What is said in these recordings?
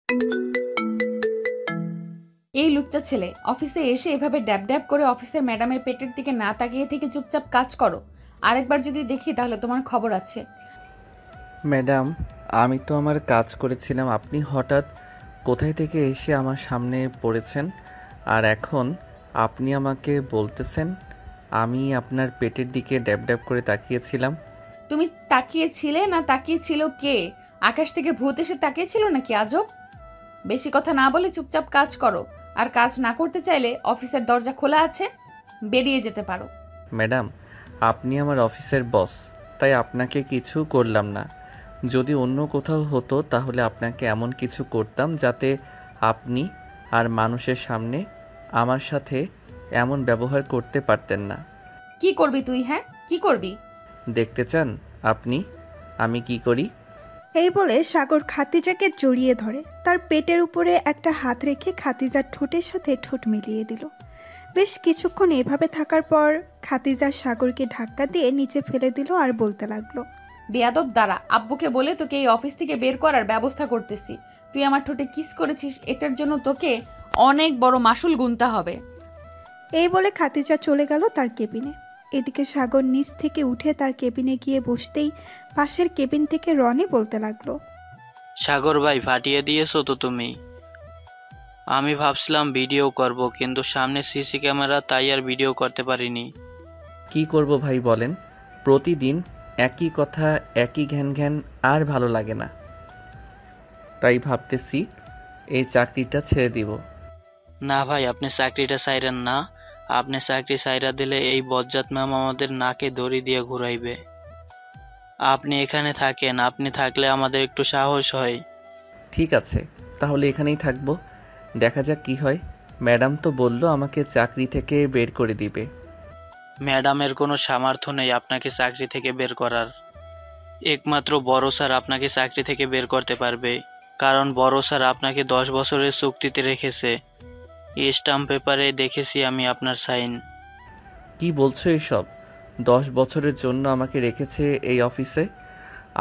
এই লুচ্চা ছেলে, অফিসে এসে এভাবে ড্যাব ড্যাব করে অফিসের ম্যাডামের পেটের দিকে না তাকিয়ে থেকে চুপচাপ কাজ করো। আরেকবার যদি দেখি তাহলে তোমার খবর আছে। ম্যাডাম, আমি তো আমার কাজ করেছিলাম, আপনি হঠাৎ কোথায় থেকে এসে আমার সামনে পড়েছেন, আর এখন আপনি আমাকে বলতেছেন আমি আপনার পেটের দিকে ড্যাব ড্যাব করে তাকিয়েছিলাম। তুমি তাকিয়েছিলে না তাকিয়েছিল কে? আকাশ থেকে ভূত এসে তাকিয়েছিল নাকি আজব? বেশি কথা না বলে চুপচাপ কাজ করো। আর কাজ না করতে চাইলে অফিসের দরজা খোলা আছে, বেরিয়ে যেতে পারো। ম্যাডাম, আপনি আমার অফিসের বস, তাই আপনাকে কিছু করলাম না। যদি অন্য কোথাও হতো তাহলে আপনাকে এমন কিছু করতাম যাতে আপনি আর মানুষের সামনে আমার সাথে এমন ব্যবহার করতে পারতেন না। কি করবি তুই? হ্যাঁ, কি করবি? দেখতে চান আপনি আমি কি করি? এই বলে সাগর খাতিজাকে জড়িয়ে ধরে, তার পেটের উপরে একটা হাত রেখে খাতিজার ঠোঁটের সাথে ঠোঁট মিলিয়ে দিল। বেশ কিছুক্ষণ এভাবে থাকার পর খাতিজা সাগরকে ধাক্কা দিয়ে নিচে ফেলে দিল আর বলতে লাগলো, বেয়াদব, দাঁড়া, আব্বুকে বলে তোকে এই অফিস থেকে বের করার ব্যবস্থা করতেছি। তুই আমার ঠোঁটে কিস করেছিস, এটার জন্য তোকে অনেক বড় মাসুল গুনতে হবে। এই বলে খাতিজা চলে গেল তার কেবিনে। এদিকে সাগর নিচ থেকে উঠে তার কেবিনে গিয়ে বসতেই পাশের কেবিন থেকে রনি বলতে লাগলো, সাগর ভাই, ফাটিয়ে দিয়েছো তো তুমি। আমি ভাবছিলাম ভিডিও করব, কিন্তু সামনে সিসি ক্যামেরা, তাই আর ভিডিও করতে পারিনি। কি করব ভাই বলেন, প্রতিদিন একই কথা, একই ঘ্যান ঘ্যান, আর ভালো লাগে না। তাই ভাবতেছি এই চাকরিটা ছেড়ে দিব। না ভাই, আপনি চাকরিটা ছাইরেন না। আপনি চাকরি ছাইরা দিলে এই বজ্জাত ম্যাম আমাদের নাকে দড়ি দিয়ে ঘুরাইবে। আপনি এখানে থাকেন, আপনি থাকলে আমাদের একটু সাহস হয়। ঠিক আছে, তাহলে এখানেই থাকবো, দেখা যাক কি হয়। ম্যাডাম তো বলল আমাকে চাকরি থেকে বের করে দিবে। ম্যাডামের কোনো সামর্থ্য নেই আপনাকে চাকরি থেকে বের করার। একমাত্র বড় স্যার আপনাকে চাকরি থেকে বের করতে পারবে, কারণ বড় স্যার আপনাকে 10 বছরের চুক্তিতে রেখেছে। স্টাম্প পেপারে দেখেছি আমি আপনার সাইন। কি বলছো এসব? 10 বছরের জন্য আমাকে রেখেছে এই অফিসে?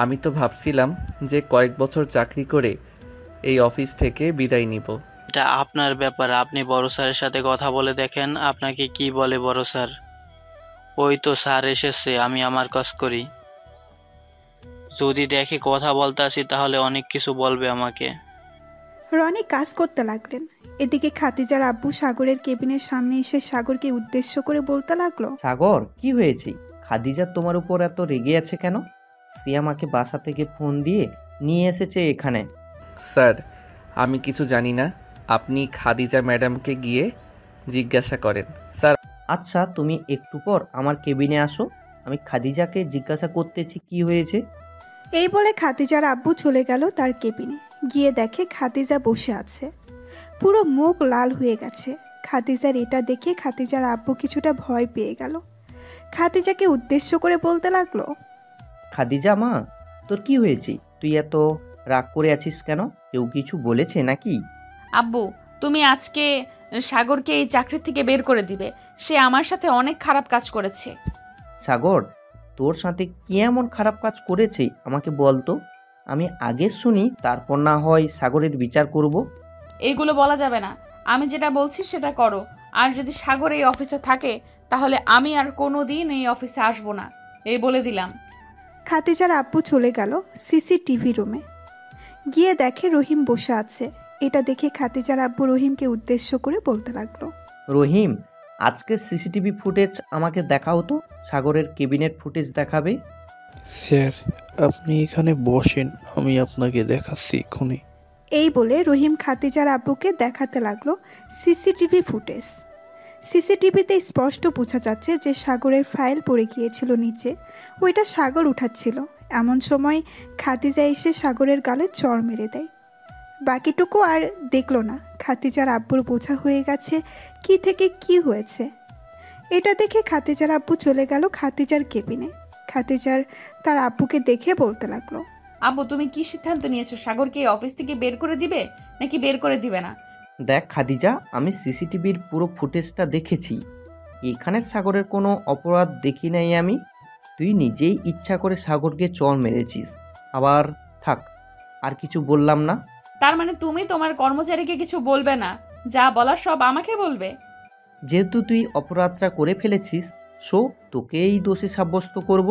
আমি তো ভাবছিলাম যে কয়েক বছর চাকরি করে এই অফিস থেকে বিদায় নিব। এটা আপনার ব্যাপার, আপনি বড় স্যারের সাথে কথা বলে দেখেন আপনাকে কি বলে বড় স্যার। ওই তো স্যার এসেছে, আমি আমার কাজ করি। যদি দেখে কথা বলতে আসি তাহলে অনেক কিছু বলবে আমাকে। রনি কাজ করতে লাগলেন। এদিকে খাতিজার আব্বু সাগরের কেবিনের সামনে এসে সাগরকে উদ্দেশ্য করে বলতে লাগলো, সাগর, কি হয়েছে? খাদিজা তোমার উপর এত রেগে আছে কেন? সে আমাকে বাসা থেকে ফোন দিয়ে নিয়ে এসেছে এখানে। স্যার, আমি কিছু জানি না, আপনি খাদিজা ম্যাডামকে গিয়ে জিজ্ঞাসা করেন। স্যার, আচ্ছা, তুমি একটু পর আমার কেবিনে আসো, আমি খাদিজাকে জিজ্ঞাসা করতেছি কি হয়েছে। এই বলে খাতিজার আব্বু চলে গেল তার কেবিনে। গিয়ে দেখে খাতিজা বসে আছে, পুরো মুখ লাল হয়ে গেছে। খাতিজার এটা দেখে খাতিজার আব্বু কিছুটা ভয় পেয়ে গেল। খাতিজাকে উদ্দেশ্য করে বলতে লাগলো, খাদিজা মা, তোর কি হয়েছে? তুই এত রাগ করে আছিস কেন? কেউ কিছু বলেছে নাকি? আব্বু, তুমি আজকে সাগরকে এই চাকরি থেকে বের করে দিবে। সে আমার সাথে অনেক খারাপ কাজ করেছে। সাগর, তোর সাথে কি এমন খারাপ কাজ করেছে আমাকে বল তো, আমি আগে শুনি, তারপর না হয় সাগরের বিচার করব। এইগুলো বলা যাবে না, আমি যেটা বলছি সেটা করো। আর যদি সাগর এই অফিসে থাকে তাহলে আমি আর কোনো দিন এই অফিসে আসবো না, এই বলে দিলাম। খাতিজার আব্বু চলে গেল সিসিটিভি রুমে। গিয়ে দেখে রহিম বসে আছে। এটা দেখে খাতিজার আব্বু রহিমকে উদ্দেশ্য করে বলতে লাগলো, রহিম, আজকে সিসিটিভি ফুটেজ আমাকে দেখাও তো। সাগরের কেবিনেট ফুটেজ দেখাবে? স্যার, আপনি এখানে বসেন, আমি আপনাকে দেখাচ্ছি এক্ষুনি। এই বলে রহিম খাতিজার আব্বুকে দেখাতে লাগলো সিসিটিভি ফুটেজ। সিসিটিভিতে স্পষ্ট বোঝা যাচ্ছে যে সাগরের ফাইল পড়ে গিয়েছিল নিচে, ওইটা সাগর উঠাচ্ছিল। এমন সময় খাতিজা এসে সাগরের গালে চড় মেরে দেয়। বাকিটুকু আর দেখলো না। খাতিজার আব্বুর বোঝা হয়ে গেছে কি থেকে কি হয়েছে। এটা দেখে খাতিজার আব্বু চলে গেল খাতিজার কেবিনে। খাতিজার তার আব্বুকে দেখে বলতে লাগলো, আব্বু, তুমি কি সিদ্ধান্ত নিয়েছো? সাগরকে এই অফিস থেকে বের করে দিবে নাকি বের করে দিবে না? দেখ খাদিজা, আমি সিসিটিভির পুরো ফুটেজটা দেখেছি। এখানে সাগরের কোনো অপরাধ দেখি নাই আমি। তুই নিজেই ইচ্ছা করে সাগরকে চড় মেরেছিস। আবার থাক, আর কিছু বললাম না। তার মানে তুমি তোমার কর্মচারীকে কিছু বলবে না, যা বলার সব আমাকে বলবে? যেহেতু তুই অপরাধটা করে ফেলেছিস, সো তোকে এই দোষী সাব্যস্ত করব।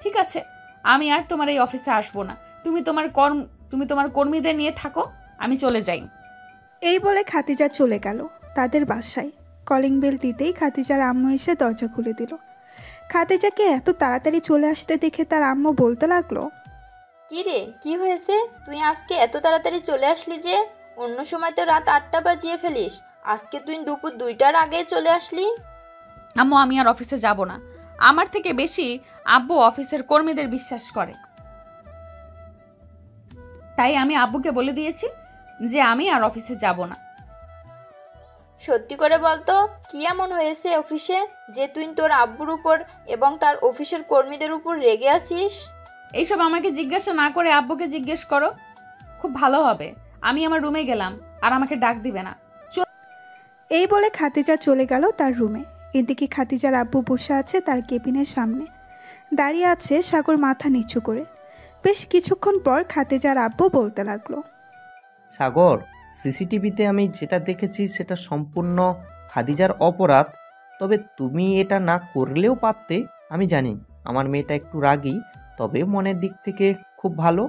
ঠিক আছে, আমি আর তোমার এই অফিসে আসবো না। তুমি তোমার কর্মীদের নিয়ে থাকো, আমি চলে যাই। এই বলে খাতিজা চলে গেল তাদের বাসায়। কলিং বেল দিতেই খাতিজার আম্মু এসে দরজা খুলে দিল। খাতিজাকে এত তাড়াতাড়ি চলে আসতে দেখে তার আম্মু বলতে লাগলো, কি রে, কি হয়েছে? তুই আজকে এত তাড়াতাড়ি চলে আসলি যে? অন্য সময় তো রাত 8টা বাজিয়ে ফেলিস, আজকে তুই দুপুর 2টার আগে চলে আসলি। আম্মু, আমি আর অফিসে যাব না। আমার থেকে বেশি আব্বু অফিসের কর্মীদের বিশ্বাস করে, তাই আমি আব্বুকে বলে দিয়েছি যে আমি আর অফিসে যাব না। সত্যি করে বলতো, কি এমন হয়েছে অফিসে যে তুই তোর আব্বুর উপর এবং তার অফিসের কর্মীদের উপর রেগে আছিস? এইসব আমাকে জিজ্ঞাসা না করে আব্বুকে জিজ্ঞেস করো, খুব ভালো হবে। আমি আমার রুমে গেলাম, আর আমাকে ডাক দিবে না। এই বলে খাতিজা চলে গেল তার রুমে। এদিকে খাতিজার আব্বু বসে আছে তার কেবিনের সামনে, দাঁড়িয়ে আছে সাগর মাথা নিচু করে। বেশ কিছুক্ষণ পর খাতিজার আব্বু বলতে লাগলো, সাগর, সিসিটিভিতে আমি যেটা দেখেছি সেটা সম্পূর্ণ খাদিজার অপরাধ। তবে তুমি এটা না করলেও পারতে। আমি জানি আমার মেয়েটা একটু রাগী, তবে মনের দিক থেকে খুব ভালো।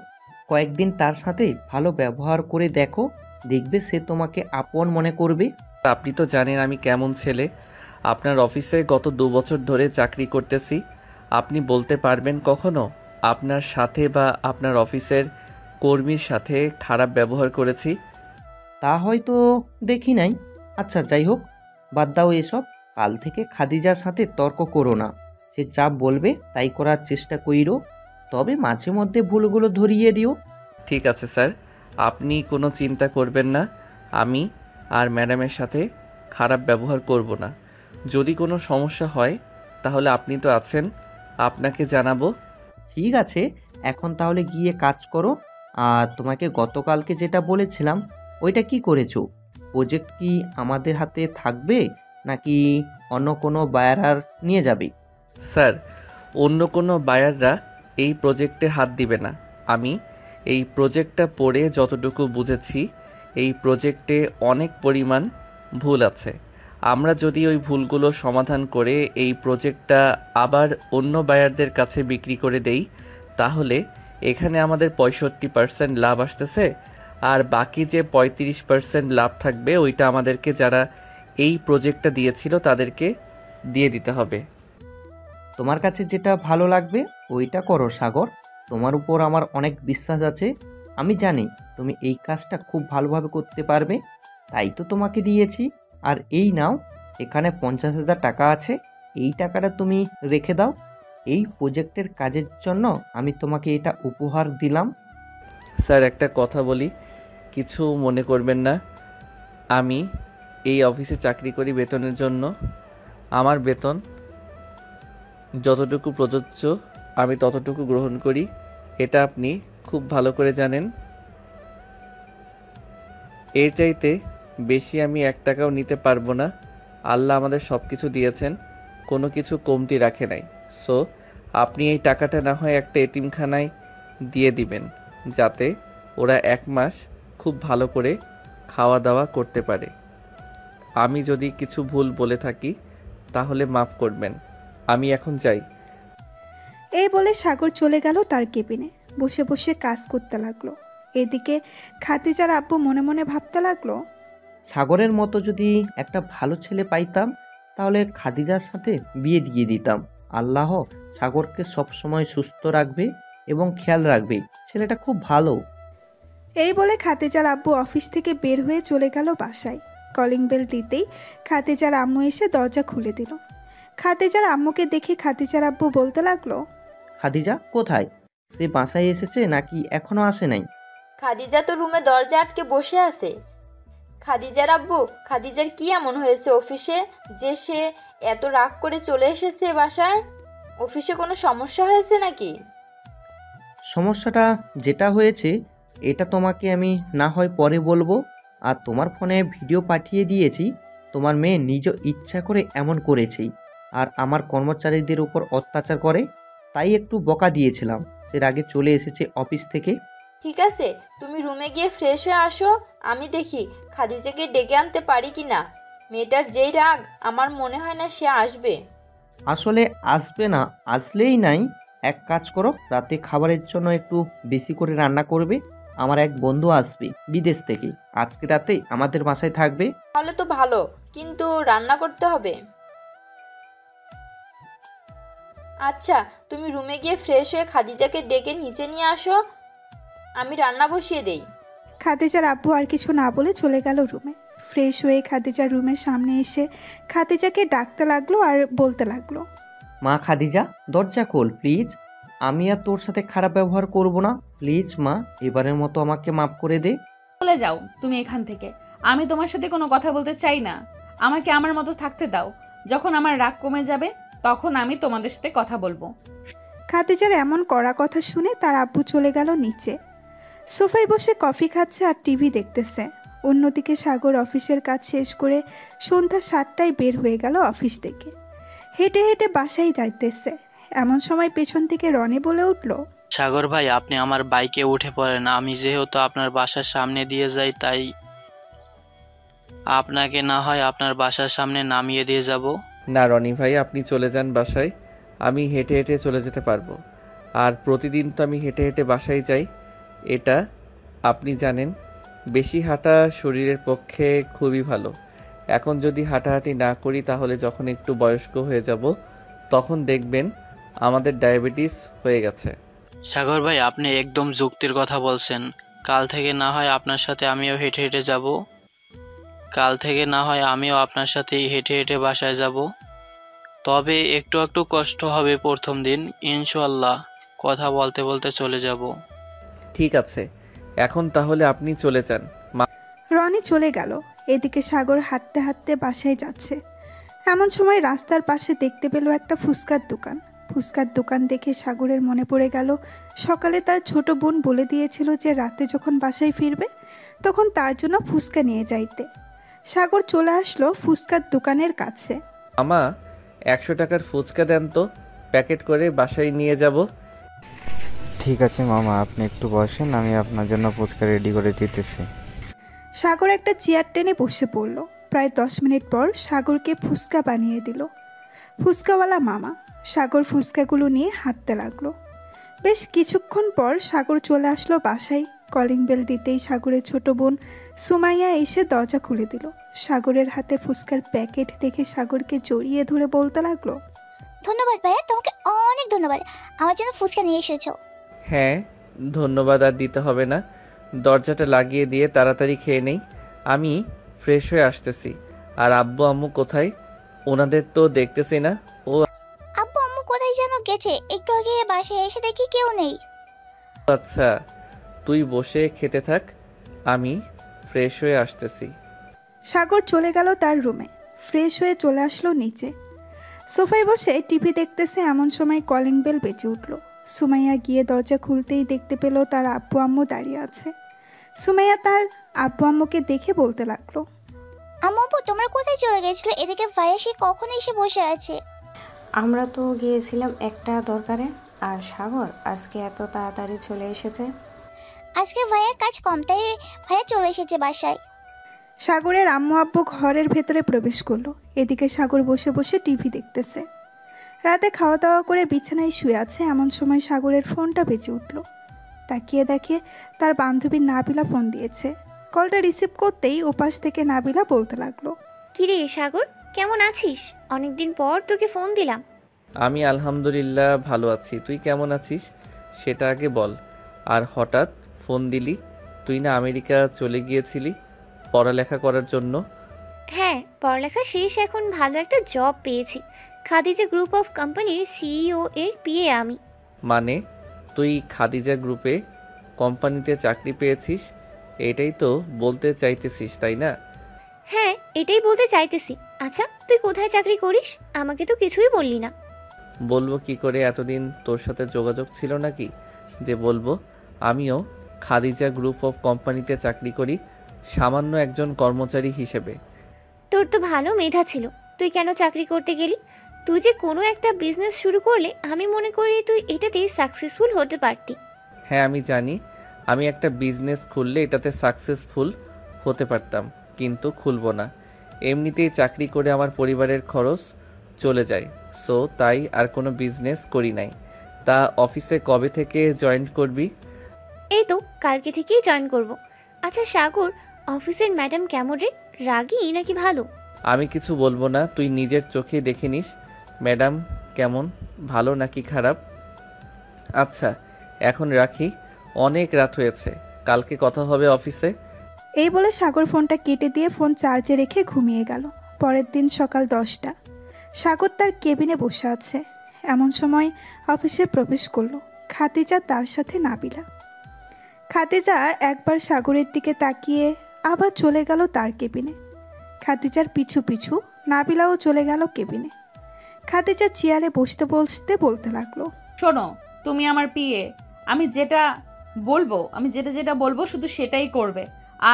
কয়েকদিন তার সাথে ভালো ব্যবহার করে দেখো, দেখবে সে তোমাকে আপন মনে করবে। আপনি তো জানেন আমি কেমন ছেলে। আপনার অফিসে গত 2 বছর ধরে চাকরি করতেছি। আপনি বলতে পারবেন কখনো আপনার সাথে বা আপনার অফিসের কর্মীর সাথে খারাপ ব্যবহার করেছি? তা হয়তো দেখি নাই। আচ্ছা যাই হোক, বাদ দাও এসব। কাল থেকে খাদিজার সাথে তর্ক করো না। সে যা বলবে তাই করার চেষ্টা কইরো, তবে মাঝে মধ্যে ভুলগুলো ধরিয়ে দিও। ঠিক আছে স্যার, আপনি কোনো চিন্তা করবেন না। আমি আর ম্যাডামের সাথে খারাপ ব্যবহার করব না। যদি কোনো সমস্যা হয় তাহলে আপনি তো আছেন, আপনাকে জানাবো। ঠিক আছে, এখন তাহলে গিয়ে কাজ করো। আর তোমাকে গতকালকে যেটা বলেছিলাম ওইটা কি করেছো? প্রজেক্ট কি আমাদের হাতে থাকবে নাকি অন্য কোনো বায়ার নিয়ে যাবে? স্যার, অন্য কোনো বায়াররা এই প্রজেক্টে হাত দিবে না। আমি এই প্রজেক্টটা পড়ে যতটুকু বুঝেছি, এই প্রজেক্টে অনেক পরিমাণ ভুল আছে। আমরা যদি ওই ভুলগুলো সমাধান করে এই প্রজেক্টটা আবার অন্য বায়ারদের কাছে বিক্রি করে দেই, তাহলে এখানে আমাদের 65% লাভ আসতেছে, আর বাকি যে 35% লাভ থাকবে ওইটা আমাদেরকে যারা এই প্রজেক্টটা দিয়েছিল তাদেরকে দিয়ে দিতে হবে। তোমার কাছে যেটা ভালো লাগবে ওইটা করো সাগর। তোমার উপর আমার অনেক বিশ্বাস আছে। আমি জানি তুমি এই কাজটা খুব ভালোভাবে করতে পারবে, তাই তো তোমাকে দিয়েছি। আর এই নাও, এখানে 50,000 টাকা আছে। এই টাকাটা তুমি রেখে দাও। এই প্রজেক্টের কাজের জন্য আমি তোমাকে এটা উপহার দিলাম। স্যার, একটা কথা বলি, কিছু মনে করবেন না। আমি এই অফিসে চাকরি করি বেতনের জন্য। আমার বেতন যতটুকু প্রযোজ্য আমি ততটুকু গ্রহণ করি, এটা আপনি খুব ভালো করে জানেন। এর চাইতে বেশি আমি 1 টাকাও নিতে পারবো না। আল্লাহ আমাদের সব কিছু দিয়েছেন, কোনো কিছু কমতি রাখে নাই। সো আপনি এই টাকাটা না হয় একটা এতিমখানায় দিয়ে দিবেন, যাতে ওরা 1 মাস খুব ভালো করে খাওয়া দাওয়া করতে পারে। আমি যদি কিছু ভুল বলে থাকি তাহলে মাফ করবেন। আমি এখন যাই। এই বলে সাগর চলে গেল তার কেবিনে। বসে বসে কাজ করতে লাগলো। এদিকে খাতিজার আব্বু মনে মনে ভাবতে লাগলো, সাগরের মতো যদি একটা ভালো ছেলে পাইতাম তাহলে খাদিজার সাথে বিয়ে দিয়ে দিতাম। আল্লাহ সাগরকে সবসময় সুস্থ রাখবে এবং খেয়াল রাখবে। ছেলেটা খুব ভালো। এই বলে খাতিজার আব্বু অফিস থেকে বের হয়ে চলে গেল বাসায়। কলিং বেল দিতেই খাতিজার আম্মু এসে দরজা খুলে দিল। খাতিজার আম্মুকে দেখে খাতিজার আব্বু বলতে লাগলো, খাদিজা কোথায়? সে বাসায় এসেছে নাকি এখনো আসে নাই? খাদিজা তো রুমে দরজা আটকে বসে আছে। খাদিজার আব্বু, খাদিজার কি এমন হয়েছে অফিসে যে সে এত রাগ করে চলে এসেছে বাসায়? অফিসে কোনো সমস্যা হয়েছে নাকি? সমস্যাটা যেটা হয়েছে এটা তোমাকে আমি না হয় পরে বলবো। আর তোমার ফোনে ভিডিও পাঠিয়ে দিয়েছি। তোমার মেয়ে নিজ ইচ্ছা করে এমন করেছে, আর আমার কর্মচারীদের উপর অত্যাচার করে, তাই একটু বকা দিয়েছিলাম। সে আগে চলে এসেছে অফিস থেকে। ঠিক আছে, তুমি রুমে গিয়ে ফ্রেশ হয়ে আসো, আমি দেখি খাদিজাকে ডেকে আনতে পারি কি না। মেয়েটার যেই রাগ, আমার মনে হয় না সে আসবে। আসলে আসবে না, আসলেই নাই। এক কাজ করো, রাতে খাবারের জন্য একটু বেশি করে রান্না করবে। আমার এক বন্ধু আসবে বিদেশ থেকে, আজকে রাতে আমাদের বাসায় থাকবে। তাহলে তো ভালো, কিন্তু রান্না করতে হবে। আচ্ছা, তুমি রুমে গিয়ে ফ্রেশ হয়ে খাদিজাকে ডেকে নিচে নিয়ে আসো, আমি রান্না বসিয়ে দেই। খাদিজার আব্বু আর কিছু না বলে চলে গেল রুমে। ফ্রেশ হয়ে খাদিজার রুমের সামনে এসে খাদিজাকে ডাকতে লাগলো আর বলতে লাগলো, মা খাদিজা, দরজা খোল প্লিজ। আমি আর তোর সাথে খারাপ ব্যবহার করব না, প্লিজ মা, এবারের মতো আমাকে মাফ করে দে। চলে যাও তুমি এখান থেকে, আমি তোমার সাথে কোনো কথা বলতে চাই না। আমাকে আমার মতো থাকতে দাও, যখন আমার রাগ কমে যাবে তখন আমি তোমাদের সাথে কথা বলবো। খাদিজার এমন কড়া কথা শুনে তার আব্বু চলে গেল নিচে। সোফায় বসে কফি খাচ্ছে আর টিভি দেখতেছে। অন্যদিকে সাগর অফিসের কাজ শেষ করে সন্ধ্যা 7টায় বের হয়ে গেল অফিস থেকে। হেঁটে হেঁটে বাসায় যাইতেছে, এমন সময় পেছন থেকে রনি বলে উঠল, সাগর ভাই, আপনি আমার বাইকে উঠে পড়েন। আমি যেহেতু আপনার বাসার সামনে দিয়ে যাই, তাই আপনাকে না হয় আপনার বাসার সামনে নামিয়ে দিয়ে যাব। না রনি ভাই, আপনি চলে যান বাসায়, আমি হেঁটে হেঁটে চলে যেতে পারবো। আর প্রতিদিন তো আমি হেঁটে হেঁটে বাসায় যাই, এটা আপনি জানেন। বেশি হাঁটা শরীরের পক্ষে খুবই ভালো। এখন যদি হাঁটাহাঁটি না করি তাহলে যখন একটু বয়স্ক হয়ে যাব তখন দেখবেন আমাদের ডায়াবেটিস হয়ে গেছে। সাগর ভাই, আপনি একদম যুক্তির কথা বলছেন। কাল থেকে না হয় আপনার সাথে আমিও হেঁটে হেঁটে যাব। কাল থেকে না হয় আমিও আপনার সাথেই হেঁটে হেঁটে বাসায় যাব। তবে একটু একটু কষ্ট হবে প্রথম দিন, ইনশাআল্লাহ কথা বলতে বলতে চলে যাব। ঠিক আছে, এখন তাহলে আপনি চলে যান। রনি চলে গেল। এদিকে সাগর হাঁটতে হাঁটতে বাসায় যাচ্ছে। এমন সময় রাস্তার পাশে দেখতে পেল একটা ফুচকার দোকান। ফুচকার দোকান দেখে সাগরের মনে পড়ে গেল সকালে তার ছোট বোন বলে দিয়েছিল যে রাতে যখন বাসায় ফিরবে তখন তার জন্য ফুচকা নিয়ে যাইতে। সাগর চলে আসলো ফুচকার দোকানের কাছে। আমা 100 টাকার ফুচকা দেন তো, প্যাকেট করে বাসায় নিয়ে যাব। ঠিক আছে মামা, আপনি একটু বসেন, আমি আপনার জন্য ফুচকা রেডি করে দিতেছি। সাগর একটা চেয়ার টেনে বসে পড়ল। প্রায় 10 মিনিট পর সাগরকে ফুচকা বানিয়ে দিল ফুচকাওয়ালা মামা। সাগর ফুচকাগুলো নিয়ে হাঁটতে লাগলো। বেশ কিছুক্ষণ পর সাগর চলে আসলো বাসায়। কলিং বেল দিতেই সাগরের ছোট বোন সুমাইয়া এসে দরজা খুলে দিল। সাগরের হাতে ফুচকার প্যাকেট দেখে সাগরকে জড়িয়ে ধরে বলতে লাগলো, ধন্যবাদ ভাইয়া, তোমাকে অনেক ধন্যবাদ, আমার জন্য ফুচকা নিয়ে এসেছো। হ্যাঁ, ধন্যবাদ আর দিতে হবে না। দরজাটা লাগিয়ে দিয়ে তাড়াতাড়ি খেয়ে নেই, আমি ফ্রেশ হয়ে আসতেছি। আর আব্বু আম্মু কোথায়? ওনাদের তো দেখতেছি না। ও আব্বু আম্মু কোথায় যেন গেছে, একটু আগে বাসায় এসে দেখি কেউ নেই। আচ্ছা, তুই বসে খেতে থাক, আমি ফ্রেশ হয়ে আসতেছি। সাগর চলে গেল তার রুমে। ফ্রেশ হয়ে চলে আসলো নিচে। সোফায় বসে টিভি দেখতেছে। এমন সময় কলিং বেল বেজে উঠল। সুমাইয়া গিয়ে দরজা খুলতেই দেখতে পেল তার আব্বু আম্মু দাঁড়িয়ে আছে। সুমাইয়া তার আব্বু আম্মুকে দেখে বলতে লাগলো, আম্মু আব্বু তোমরা কোথায় চলে গেছিলে? এদিকে ভাইয়া সে কখন এসে বসে আছে। আমরা তো গিয়েছিলাম একটা দরকারে, আর সাগর আজকে এত তাড়াতাড়ি চলে এসেছে। আজকে ভাইয়ার কাজ কম, তাই ভাইয়া চলে এসেছে বাসায়। সাগরের আম্মু আব্বু ঘরের ভেতরে প্রবেশ করলো। এদিকে সাগর বসে বসে টিভি দেখতেছে। রাতে খাওয়া দাওয়া করে বিছানায় শুয়ে আছে। এমন সময় সাগরের ফোনটা বেজে উঠল। তাকিয়ে দেখে তার বান্ধবী নাবিলা ফোন দিয়েছে। কলটা রিসিভ করতেই ওপাশ থেকে নাবিলা বলতে লাগলো, কিরে সাগর, কেমন আছিস? অনেকদিন পর তোকে ফোন দিলাম। আমি আলহামদুলিল্লাহ ভালো আছি, তুই কেমন আছিস সেটা আগে বল। আর হঠাৎ ফোন দিলি? তুই না আমেরিকা চলে গিয়েছিলি পড়ালেখা করার জন্য? হ্যাঁ, পড়ালেখা শেষ, এখন ভালো একটা জব পেয়েছি। খাদিজা গ্রুপ অফ কোম্পানির সিইও এর পিএ আমি। মানে তুই খাদিজা গ্রুপে কোম্পানিতে চাকরি পেয়েছিস, এটাই তো বলতে চাইতেছিস তাই না? হ্যাঁ, এটাই বলতে চাইতেছি। আচ্ছা, তুই কোথায় চাকরি করিস? আমাকে তো কিছুই বললি না। বলবো কি করে, এতদিন তোর সাথে যোগাযোগ ছিল নাকি যে বলবো? আমিও খাদিজা গ্রুপ অফ কোম্পানিতে চাকরি করি, সামান্য একজন কর্মচারী হিসেবে। তোর তো ভালো মেধা ছিল, তুই কেন চাকরি করতে গেলি? তুই যে কোনো একটা বিজনেস শুরু করলে আমি মনে করি তুই এটাতেই সাকসেসফুল হতে পারতি। হ্যাঁ আমি জানি, আমি একটা বিজনেস খুললে এটাতে সাকসেসফুল হতে পারতাম, কিন্তু খুলবো না। এমনিতেই চাকরি করে আমার পরিবারের খরচ চলে যায়, সো তাই আর কোনো বিজনেস করি নাই। তা অফিসে কবে থেকে জয়েন করবি? এই তো কালকে থেকেই জয়েন করব। আচ্ছা সাগর, অফিসের ম্যাডাম কেমন রে? রাগী নাকি ভালো? আমি কিছু বলবো না, তুই নিজের চোখে দেখে নিস ম্যাডাম কেমন, ভালো নাকি খারাপ। আচ্ছা এখন রাখি, অনেক রাত হয়েছে, কালকে কথা হবে অফিসে। এই বলে সাগর ফোনটা কেটে দিয়ে ফোন চার্জে রেখে ঘুমিয়ে গেল। পরের দিন সকাল 10টা, সাগর তার কেবিনে বসে আছে। এমন সময় অফিসে প্রবেশ করলো খাদিজা, তার সাথে নাবিলা। খাদিজা একবার সাগরের দিকে তাকিয়ে আবার চলে গেল তার কেবিনে। খাদিজার পিছু পিছু নাবিলাও চলে গেল কেবিনে। খাদিজা চেয়ারে বসতে বসতে বলতে লাগলো, শোনো, তুমি আমার পিএ, আমি যেটা বলবো শুধু সেটাই করবে।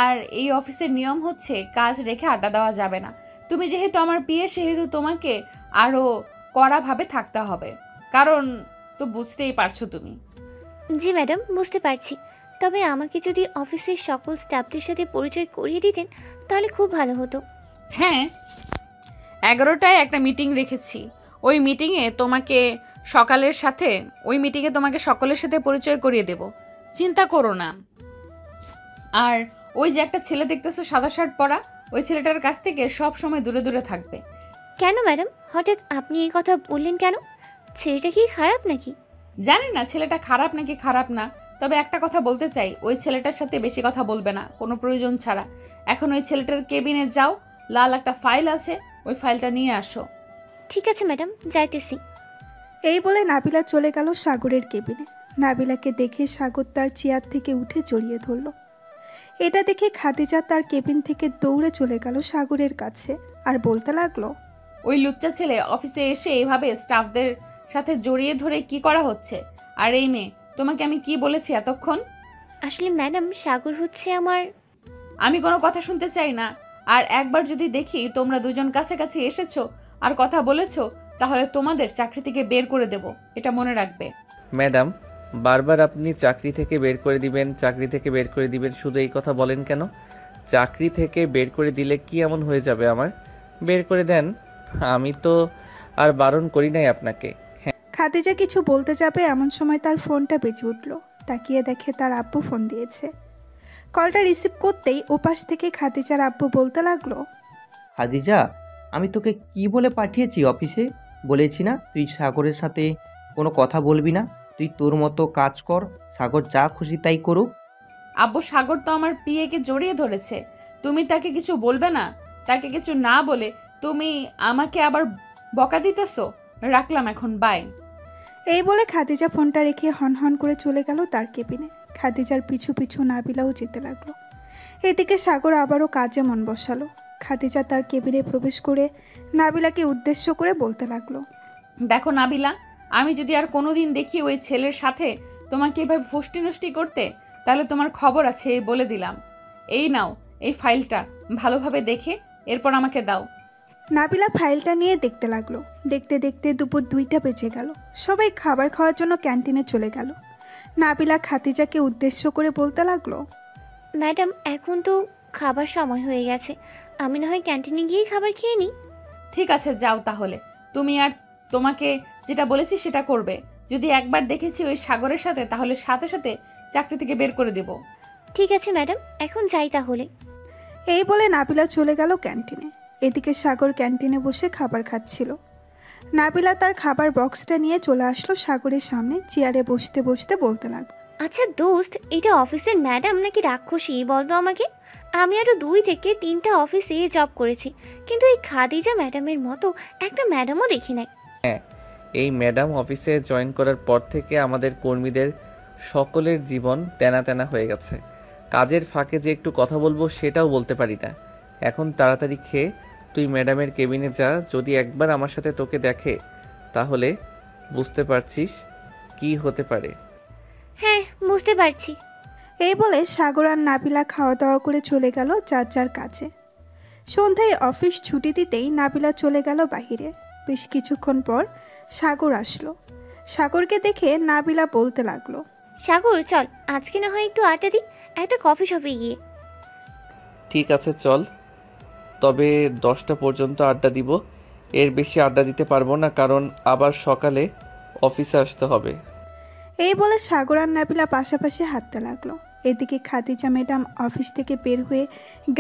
আর এই অফিসের নিয়ম হচ্ছে কাজ রেখে আড্ডা দেওয়া যাবে না। তুমি যেহেতু আমার পিএ, সেহেতু তোমাকে আরও কড়াভাবে থাকতে হবে, কারণ তো বুঝতেই পারছো তুমি। জি ম্যাডাম, বুঝতে পারছি। তবে আমাকে যদি অফিসের সকল স্টাফদের সাথে পরিচয় করিয়ে দিতেন তাহলে খুব ভালো হতো। হ্যাঁ, 11টায় একটা মিটিং রেখেছি, ওই মিটিংয়ে তোমাকে সকলের সাথে পরিচয় করিয়ে দেব, চিন্তা করো না। আর ওই যে একটা ছেলে দেখতেছো সাদা শার্ট পরা, ওই ছেলেটার কাছ থেকে সব সময় দূরে দূরে থাকবে। কেন ম্যাডাম, হঠাৎ আপনি এই কথা বললেন কেন? ছেলেটা কি খারাপ নাকি? জানি না ছেলেটা খারাপ নাকি খারাপ না, তবে একটা কথা বলতে চাই, ওই ছেলেটার সাথে বেশি কথা বলবে না কোনো প্রয়োজন ছাড়া। এখন ওই ছেলেটার কেবিনে যাও, লাল একটা ফাইল আছে, ওই ফাইলটা নিয়ে আসো। ঠিক আছে ম্যাডাম, যাইতেছি। এই বলে নাবিলা চলে গেল সাগরের কেবিনে। নাবিলাকে দেখে সাগর তার চেয়ার থেকে উঠে জড়িয়ে ধরল। এটা দেখে খাদিজা তার কেবিন থেকে দৌড়ে চলে গেল সাগরের কাছে আর বলতে লাগলো, ওই লুচ্চা ছেলে অফিসে এসে এইভাবে স্টাফদের সাথে জড়িয়ে ধরে কি করা হচ্ছে? আর এই মেয়ে, তোমাকে আমি কি বলেছি এতক্ষণ? আসলে ম্যাডাম, সাগর হচ্ছে আমার... আমি কোনো কথা শুনতে চাই না। আর একবার যদি দেখি তোমরা দুজন কাছাকাছি এসেছো আর কথা বলেছো, তাহলে তোমাদের চাকরি থেকে বের করে দেব, এটা মনে রাখবে। ম্যাডাম, বারবার আপনি চাকরি থেকে বের করে দিবেন, শুধু এই কথা বলেন কেন? চাকরি থেকে বের করে দিলে কি এমন হয়ে যাবে আমার? বের করে দেন, আমি তো আর বারণ করি নাই আপনাকে। খাদিজা কিছু বলতে যাবে এমন সময় তার ফোনটা বেজে উঠল। তাকিয়ে দেখে তার আব্বু ফোন দিয়েছে। কলটা রিসিভ করতেই ওপাশ থেকে খাদিজার আব্বু বলতে লাগলো, খাদিজা, আমি তোকে কি বলে পাঠিয়েছি অফিসে? বলেছি না তুই সাগরের সাথে কোনো কথা বলবি না, তুই তোর মতো কাজ কর, সাগর যা খুশি তাই করুক। আব্বু, সাগর তো আমার পিএকে জড়িয়ে ধরেছে, তুমি তাকে কিছু বলবে না? তাকে কিছু না বলে তুমি আমাকে আবার বকা দিতেছো? রাখলাম এখন, বাই। এই বলে খাদিজা ফোনটা রেখে হন করে চলে গেল তার কেবিনে। খাদিজার পিছু পিছু নাবিলাও যেতে লাগলো। এদিকে সাগর আবারও কাজে মন বসালো। খাদিজা তার কেবিনে প্রবেশ করে নাবিলাকে উদ্দেশ্য করে বলতে লাগলো, দেখো নাবিলা, আমি যদি আর কোনোদিন দেখি ওই ছেলের সাথে তোমাকে এভাবে ফষ্টি নষ্টি করতে, তাহলে তোমার খবর আছে, বলে দিলাম। এই নাও এই ফাইলটা, ভালোভাবে দেখে এরপর আমাকে দাও। নাবিলা ফাইলটা নিয়ে দেখতে লাগলো। দেখতে দেখতে দুপুর 2টা বেজে গেল। সবাই খাবার খাওয়ার জন্য ক্যান্টিনে চলে গেল। নাবিলা খাদিজাকে উদ্দেশ্য করে বলতে লাগলো, ম্যাডাম, এখন তো খাবার সময় হয়ে গেছে, আমি না হয় ক্যান্টিনে গিয়েই খাবার খেয়ে নিই। ঠিক আছে, যাও তাহলে। তুমি আর তোমাকে যেটা বলেছি সেটা করবে। যদি একবার দেখেছি ওই সাগরের সাথে, তাহলে সাথে সাথে চাকরি থেকে বের করে দেব। ঠিক আছে ম্যাডাম, এখন যাই তাহলে। এই বলে নাবিলা চলে গেল ক্যান্টিনে। এদিকে সাগর ক্যান্টিনে বসে খাবার খাচ্ছিল। নাবিলা তার খাবার বক্সটা নিয়ে চলে আসলো সাগরের সামনে। চেয়ারে বসতে বসতে বলতে লাগলো, আচ্ছা দোস্ত, এটা অফিসের ম্যাডাম নাকি রাক্ষসী বলতো আমাকে? আমি আরও 2 থেকে 3টা অফিসে জব করেছি, কিন্তু এই খাদিজা ম্যাডামের মতো একটা ম্যাডামও দেখি নাই। হ্যাঁ, এই ম্যাডাম অফিসে জয়েন করার পর থেকে আমাদের কর্মীদের সকলের জীবন তেনা তেনা হয়ে গেছে। কাজের ফাঁকে যে একটু কথা বলবো সেটাও বলতে পারি না। এখন তাড়াতাড়ি খেয়ে তুই ম্যাডামের কেবিনে যা, যদি একবার আমার সাথে তোকে দেখে তাহলে বুঝতে পারছিস কি হতে পারে। হ্যাঁ, বুঝতে পারছি। এই বলে সাগর আর নাবিলা খাওয়া দাওয়া করে চলে গেল যার যার কাজে। সন্ধ্যায় অফিস ছুটি দিতেই নাবিলা চলে গেল বাহিরে। বেশ কিছুক্ষণ পর সাগর আসলো। সাগরকে দেখে নাবিলা বলতে লাগলো, সাগর চল, আজকে না হয় একটু আড্ডা দিই একটা কফি শপে গিয়ে। ঠিক আছে চল, তবে 10টা পর্যন্ত আড্ডা দিব। এর বেশি আড্ডা দিতে পারবো না, কারণ আবার সকালে অফিসে আসতে হবে। এই বলে সাগর আর নাবিলা পাশাপাশি হাঁটতে লাগলো। এদিকে খাদিজা ম্যাডাম অফিস থেকে বের হয়ে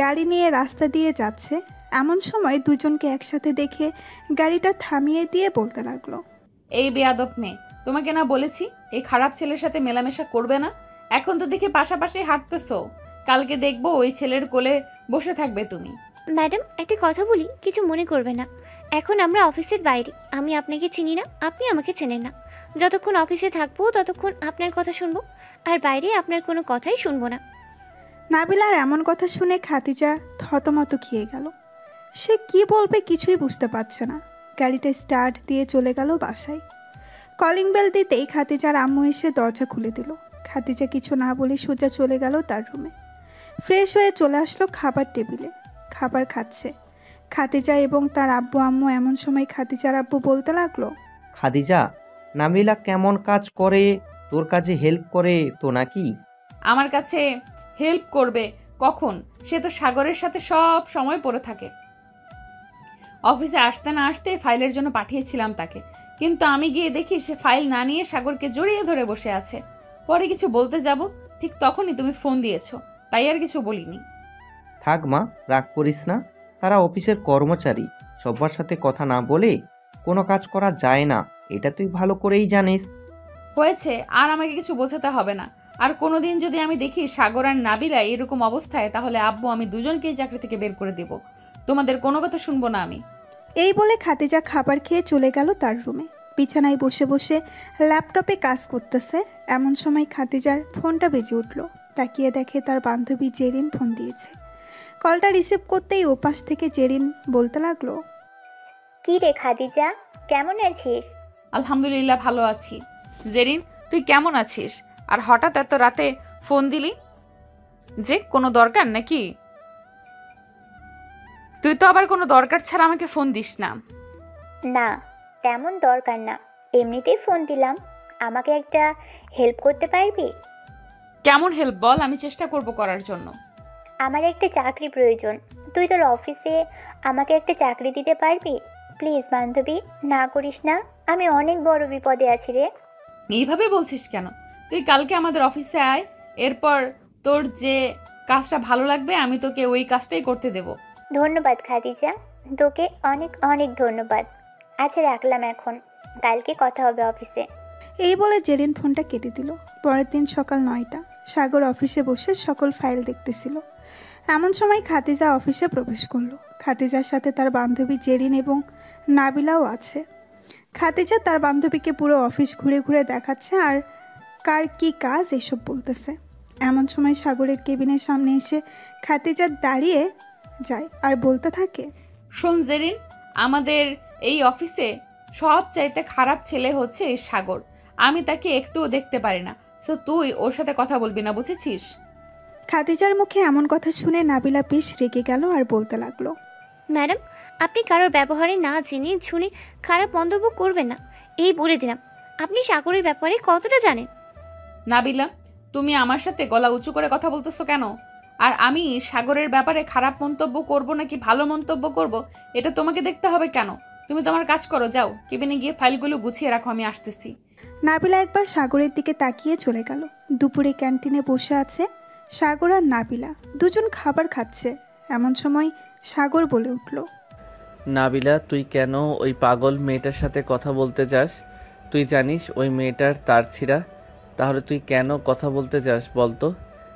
গাড়ি নিয়ে রাস্তা দিয়ে যাচ্ছে। এমন সময় দুজনকে একসাথে দেখে গাড়িটা থামিয়ে দিয়ে বলতে লাগলো, এই বেয়াদব মেয়ে, তোমাকে না বলেছি এই খারাপ ছেলের সাথে মেলামেশা করবে না? এখন তো দেখি পাশাপাশি হাঁটতেছো, কালকে দেখবো ওই ছেলের কোলে বসে থাকবে তুমি। ম্যাডাম একটা কথা বলি, কিছু মনে করবে না। এখন আমরা অফিসের বাইরে, আমি আপনাকে চিনি না, আপনি আমাকে চেনেন না। যতক্ষণ অফিসে থাকবো ততক্ষণ আপনার কথা শুনবো, আর বাইরে আপনার কোনো কথাই শুনবো না। নাবিলার এমন কথা শুনে খাদিজা থতমত খেয়ে গেল। সে কি বলবে কিছুই বুঝতে পারছে না। গাড়িটা স্টার্ট দিয়ে চলে গেল বাসায়। কলিং বেল দিতেই খাদিজার আম্মু এসে দরজা খুলে দিল। খাদিজা কিছু না বলে সোজা চলে গেল তার রুমে। ফ্রেশ হয়ে চলে আসলো খাবার টেবিলে, খাবার খাচ্ছে খাদিজা এবং তার আব্বু আম্মু। এমন সময় খাদিজার আব্বু বলতে লাগলো, খাদিজা, নাবিলা কেমন কাজ করে? তোর কাজে হেল্প করে তো নাকি? আমার কাছে হেল্প করবে কখন? সে তো সাগরের সাথে সব সময় পড়ে থাকে। অফিসে আসতে না আসতে ফাইলের জন্য পাঠিয়েছিলাম তাকে, কিন্তু আমি গিয়ে দেখি সে ফাইল না নিয়ে সাগরকে জড়িয়ে ধরে বসে আছে। পরে কিছু বলতে যাব, ঠিক তখনই তুমি ফোন দিয়েছো, তাই আর কিছু বলিনি। থাক মা, রাগ করিস না। তারা অফিসের কর্মচারী, সবার সাথে কথা না বলে কোনো কাজ করা যায় না, এটা তুই ভালো করেই জানিস। হয়েছে, আর আমাকে কিছু বোঝাতে হবে না। আর কোনোদিন যদি আমি দেখি সাগর আর নাবিলা এরকম অবস্থায়, তাহলে আব্বু আমি দুজনকেই চাকরি থেকে বের করে দেব। তোমাদের কোনো কথা শুনবো না আমি। এই বলে খাদিজা খাবার খেয়ে চলে গেল তার রুমে। বিছানায় বসে বসে ল্যাপটপে কাজ করতেছে। এমন সময় খাদিজার ফোনটা বেজে উঠল। তাকিয়ে দেখে তার বান্ধবী জেরিন ফোন দিয়েছে। কলটা রিসিভ করতেই ওপাশ থেকে জেরিন বলতে লাগলো, কি রে খাদিজা, কেমন আছিস? আলহামদুলিল্লাহ ভালো আছি। জেরিন, তুই কেমন আছিস? আর হঠাৎ এত রাতে ফোন দিলি যে, কোনো দরকার নাকি? তুই তো আবার কোনো দরকার ছাড়া আমাকে ফোন দিস না। না, তেমন দরকার না, এমনিতেই ফোন দিলাম। আমাকে একটা হেল্প করতে পারবি? কেমন হেল্প বল, আমি চেষ্টা করব করার জন্য। আমার একটা চাকরি প্রয়োজন, তুই তোর অফিসে আমাকে একটা চাকরি দিতে পারবি? প্লিজ বান্ধবী, না করিস না, আমি অনেক বড় বিপদে আছি রে। এইভাবে বলছিস কেন? তুই কালকে আমাদের অফিসে আয়, এরপর তোর যে কাজটা ভালো লাগবে আমি তোকে ওই কাজটাই করতে দেব। ধন্যবাদ খাদিজা, তোকে অনেক অনেক ধন্যবাদ। আচ্ছা রাখলাম এখন, কালকে কথা হবে অফিসে। এই বলে জেরিন ফোনটা কেটে দিল। পরের দিন সকাল 9টা, সাগর অফিসে বসে সকল ফাইল দেখতেছিল। এমন সময় খাদিজা অফিসে প্রবেশ করলো। খাদিজার সাথে তার বান্ধবী জেরিন এবং নাবিলাও আছে। খাদিজা তার বান্ধবীকে পুরো অফিস ঘুরে ঘুরে দেখাচ্ছে আর কার কি কাজ এসব বলতেছে। এমন সময় সাগরের কেবিনের সামনে এসে খাদিজা দাঁড়িয়ে যায় আর বলতে থাকে, শোন জেরিন, আমাদের এই অফিসে সব চাইতে খারাপ ছেলে হচ্ছে এই সাগর। আমি তাকে একটুও দেখতে পারি না, সো তুই ওর সাথে কথা বলবি না, বুঝেছিস? খাদিজার মুখে এমন কথা শুনে নাবিলা বেশ রেগে গেল আর বলতে লাগলো, ম্যাডাম, আপনি কারোর ব্যবহারে না জেনে শুনে খারাপ মন্তব্য করবেন না, এই বলে দিলাম। আপনি সাগরের ব্যাপারে কতটা জানেন? নাবিলা, তুমি আমার সাথে গলা উঁচু করে কথা বলতেছো কেন? আর আমি সাগরের ব্যাপারে খারাপ মন্তব্য করব নাকি ভালো মন্তব্য করব, এটা তোমাকে দেখতে হবে কেন? তুমি তোমার কাজ করো, যাও কেবিনে গিয়ে ফাইলগুলো গুছিয়ে রাখো, আমি আসতেছি। নাবিলা একবার সাগরের দিকে তাকিয়ে চলে গেল। দুপুরে ক্যান্টিনে বসে আছে সাগর আর নাবিলা, দুজন খাবার খাচ্ছে। এমন সময় সাগর বলে উঠল, নাবিলা, তুই কেন ওই পাগল মেয়েটার সাথে কথা বলতে যাস? তুই জানিস ওই মেয়েটার তার ছিঁড়া, তাহলে তুই কেন কথা বলতে যাস বলতো?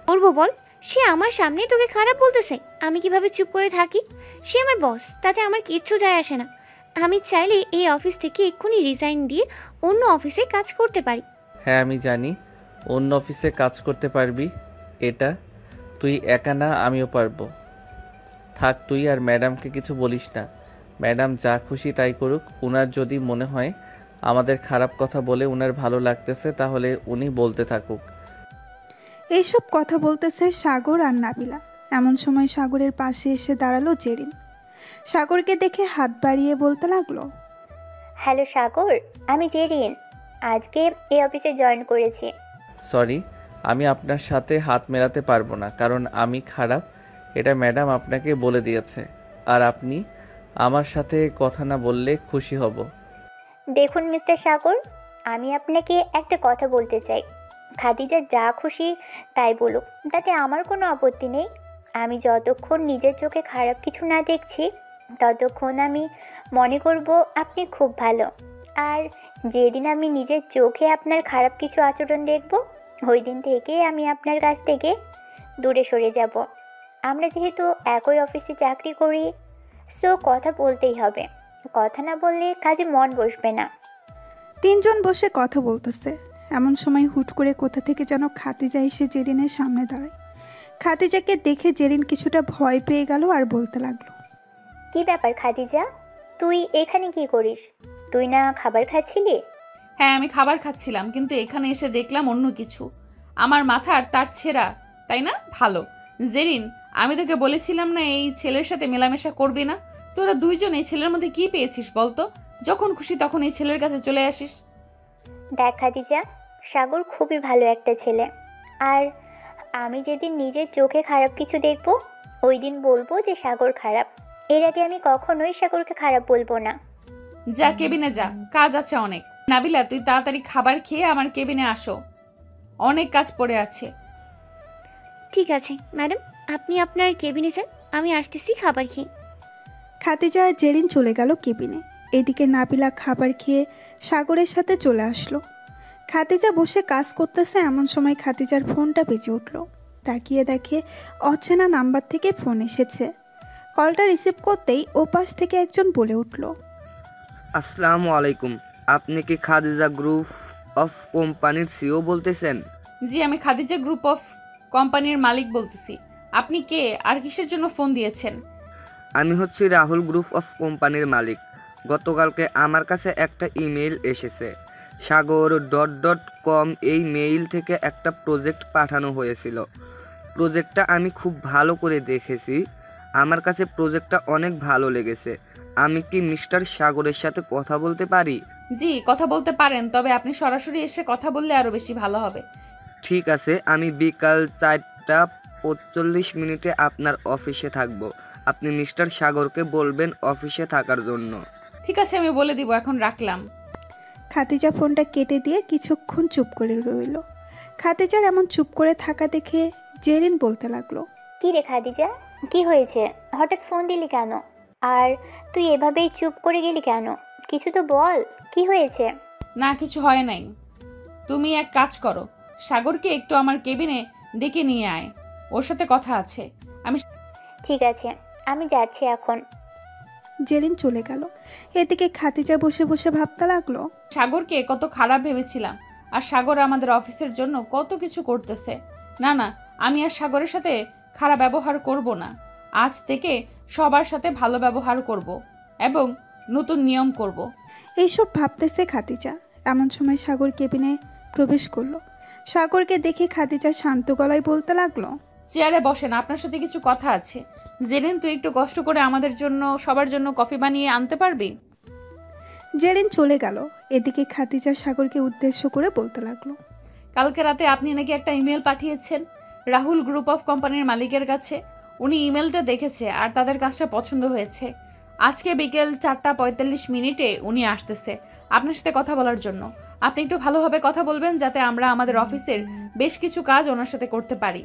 করবো বল, সে আমার সামনে তোকে খারাপ বলতেছে, আমি কিভাবে চুপ করে থাকি? সে আমার বস, তাতে আমার কিচ্ছু যায় আসে না। আমি চাইলে এই অফিস থেকে এক্ষুনি রিজাইন দিয়ে অন্য অফিসে কাজ করতে পারি। হ্যাঁ আমি জানি অন্য অফিসে কাজ করতে পারবি, এটা তুই একা না, আমিও পারবো। থাক, তুই আর ম্যাডামকে কিছু বলিস না। ম্যাডাম যা খুশি তাই করুক। উনার যদি মনে হয় আমাদের খারাপ কথা বলে উনার ভালো লাগতেছে, তাহলে উনি বলতে থাকুক। এইসব কথা বলতেছে সাগর আর নাবিলা। এমন সময় সাগরের পাশে এসে দাঁড়ালো জেরিন। সাগরকে দেখে হাত বাড়িয়ে বলতে লাগলো, হ্যালো সাগর, আমি জেরিন, আজকে এই অফিসে জয়েন করেছি। সরি, আমি আপনার সাথে হাত মেলাতে পারবো না, কারণ আমি খারাপ, এটা ম্যাডাম আপনাকে বলে দিয়েছে। আর আপনি আমার সাথে কথা না বললে খুশি হব। দেখুন মিস্টার সাগর, আমি আপনাকে একটা কথা বলতে চাই। খাদিজা যা খুশি তাই বলুক, তাতে আমার কোনো আপত্তি নেই। আমি যতক্ষণ নিজের চোখে খারাপ কিছু না দেখছি ততক্ষণ আমি মনে করব আপনি খুব ভালো। আর যেদিন আমি নিজের চোখে আপনার খারাপ কিছু আচরণ দেখব ওই দিন থেকে আমি আপনার কাছ থেকে দূরে সরে যাব। আমরা যেহেতু একই অফিসে চাকরি করি, সো কথা বলতেই হবে। কথা না বললে কাজে মন বসবে না। তিনজন বসে কথা বলতেছে, এমন সময় হুট করে কোথা থেকে যেন খাদিজা এসে জেরিনের সামনে দাঁড়ায়। খাদিজাকে দেখে জেরিন কিছুটা ভয় পেয়ে গেল আর বলতে লাগলো, কি ব্যাপার খাদিজা, তুই এখানে কি করিস? তুই না খাবার খাচ্ছিলি? হ্যাঁ, আমি খাবার খাচ্ছিলাম, কিন্তু এখানে এসে দেখলাম অন্য কিছু। আমার মাথার তার ছেঁড়া, তাই না? ভালো। জেরিন, আমি তোকে বলেছিলাম না এই ছেলের সাথে মেলামেশা করবি না? তোরা দুইজন এই ছেলের মধ্যে কি পেয়েছিস বলতো? যখন খুশি তখন এই ছেলের কাছে চলে আসিস। দেখ খাদিজা, সাগর খুবই ভালো একটা ছেলে। আর আমি যেদিন নিজের চোখে খারাপ কিছু দেখব ওই দিন বলবো যে সাগর খারাপ। এর আগে আমি কখনোই সাগরকে খারাপ বলবো না। যা, কেবিনে যা, কাজ আছে অনেক। নাবিলা, তুই তাড়াতাড়ি খাবার খেয়ে আমার কেবিনে আসো, অনেক কাজ পড়ে আছে। ঠিক আছে ম্যাডাম, আপনি আপনার কেবিনে যান, আমি আসতেছি খাবার খেয়ে। খাদিজা আর জেরিন চলে গেল কেবিনে। এদিকে নাবিলা খাবার খেয়ে সাগরের সাথে চলে আসলো। খাদিজা বসে কাজ করতেছে, এমন সময় খাদিজার ফোনটা বেজে উঠল। তাকিয়ে দেখে অচেনা নাম্বার থেকে ফোন এসেছে। কলটা রিসিভ করতেই ওপাশ থেকে একজন বলে উঠল, আসসালামু আলাইকুম, আপনি কি খাদিজা গ্রুপ অফ কোম্পানির সিও বলতেছেন? জি, আমি খাদিজা গ্রুপ অফ কোম্পানির মালিক বলতেছি। আপনি কে আর কিসের জন্য ফোন দিয়েছেন? আমি হচ্ছি রাহুল গ্রুপ অফ কোম্পানির মালিক। গতকালকে আমার কাছে একটা ইমেইল এসেছে। সাগর.com এই মেইল থেকে একটা প্রজেক্ট পাঠানো হয়েছিল। প্রজেক্টটা আমি খুব ভালো করে দেখেছি, আমার কাছে প্রজেক্টটা অনেক ভালো লেগেছে। আমি কি মিস্টার সাগরের সাথে কথা বলতে পারি? জি, কথা বলতে পারেন, তবে আপনি সরাসরি এসে কথা বললে আরো বেশি ভালো হবে। ঠিক আছে, আমি বিকাল 4:45 আপনার অফিসে থাকব। আপনি মিস্টার সাগরকে বলবেন অফিসে থাকার জন্য। ঠিক আছে, আমি বলে দিব। এখন রাখলাম। খাদিজা ফোনটা কেটে দিয়ে কিছুক্ষণ চুপ করে রইল। খাদিজার এমন চুপ করে থাকা দেখে জেরিন বলতে লাগলো, কি রে খাদিজা, কি হয়েছে? হঠাৎ ফোন দিলি কেন? আর তুই এভাবেই চুপ করে গেলি কেন? কিছু তো বল, কি হয়েছে? না, কিছু হয় নাই। তুমি এক কাজ করো, সাগরকে একটু আমার কেবিনে ডেকে নিয়ে আয়, ওর সাথে কথা আছে। ঠিক আছে, আমি যাচ্ছি এখন। জেরিন চলে গেল। এদিকে খাদিজা বসে বসে ভাবতে লাগলো, সাগরকে কত খারাপ ভেবেছিলাম, আর সাগর আমাদের অফিসের জন্য কত কিছু করতেছে। না না, আমি আর সাগরের সাথে খারাপ ব্যবহার করব না। আজ থেকে সবার সাথে ভালো ব্যবহার করব এবং নতুন নিয়ম করব। এইসব ভাবতেছে খাদিজা। এমন সময় সাগর কেবিনে প্রবেশ করলো। সাগরকে দেখে খাদিজা শান্ত গলায় বলতে লাগলো, চেয়ারে বসেন, আপনার সাথে কিছু কথা আছে। জেরিন, তুই একটু কষ্ট করে আমাদের জন্য সবার জন্য কফি বানিয়ে আনতে পারবি? জেরিন চলে গেল। এদিকে খাদিজা সাগরকে উদ্দেশ্য করে বলতে লাগলো, কালকে রাতে আপনি নাকি একটা ইমেল পাঠিয়েছেন রাহুল গ্রুপ অফ কোম্পানির মালিকের কাছে। উনি ইমেলটা দেখেছে আর তাদের কাজটা পছন্দ হয়েছে। আজকে বিকেল 4:45 উনি আসতেছে আপনার সাথে কথা বলার জন্য। আপনি একটু ভালোভাবে কথা বলবেন যাতে আমরা আমাদের অফিসের বেশ কিছু কাজ ওনার সাথে করতে পারি,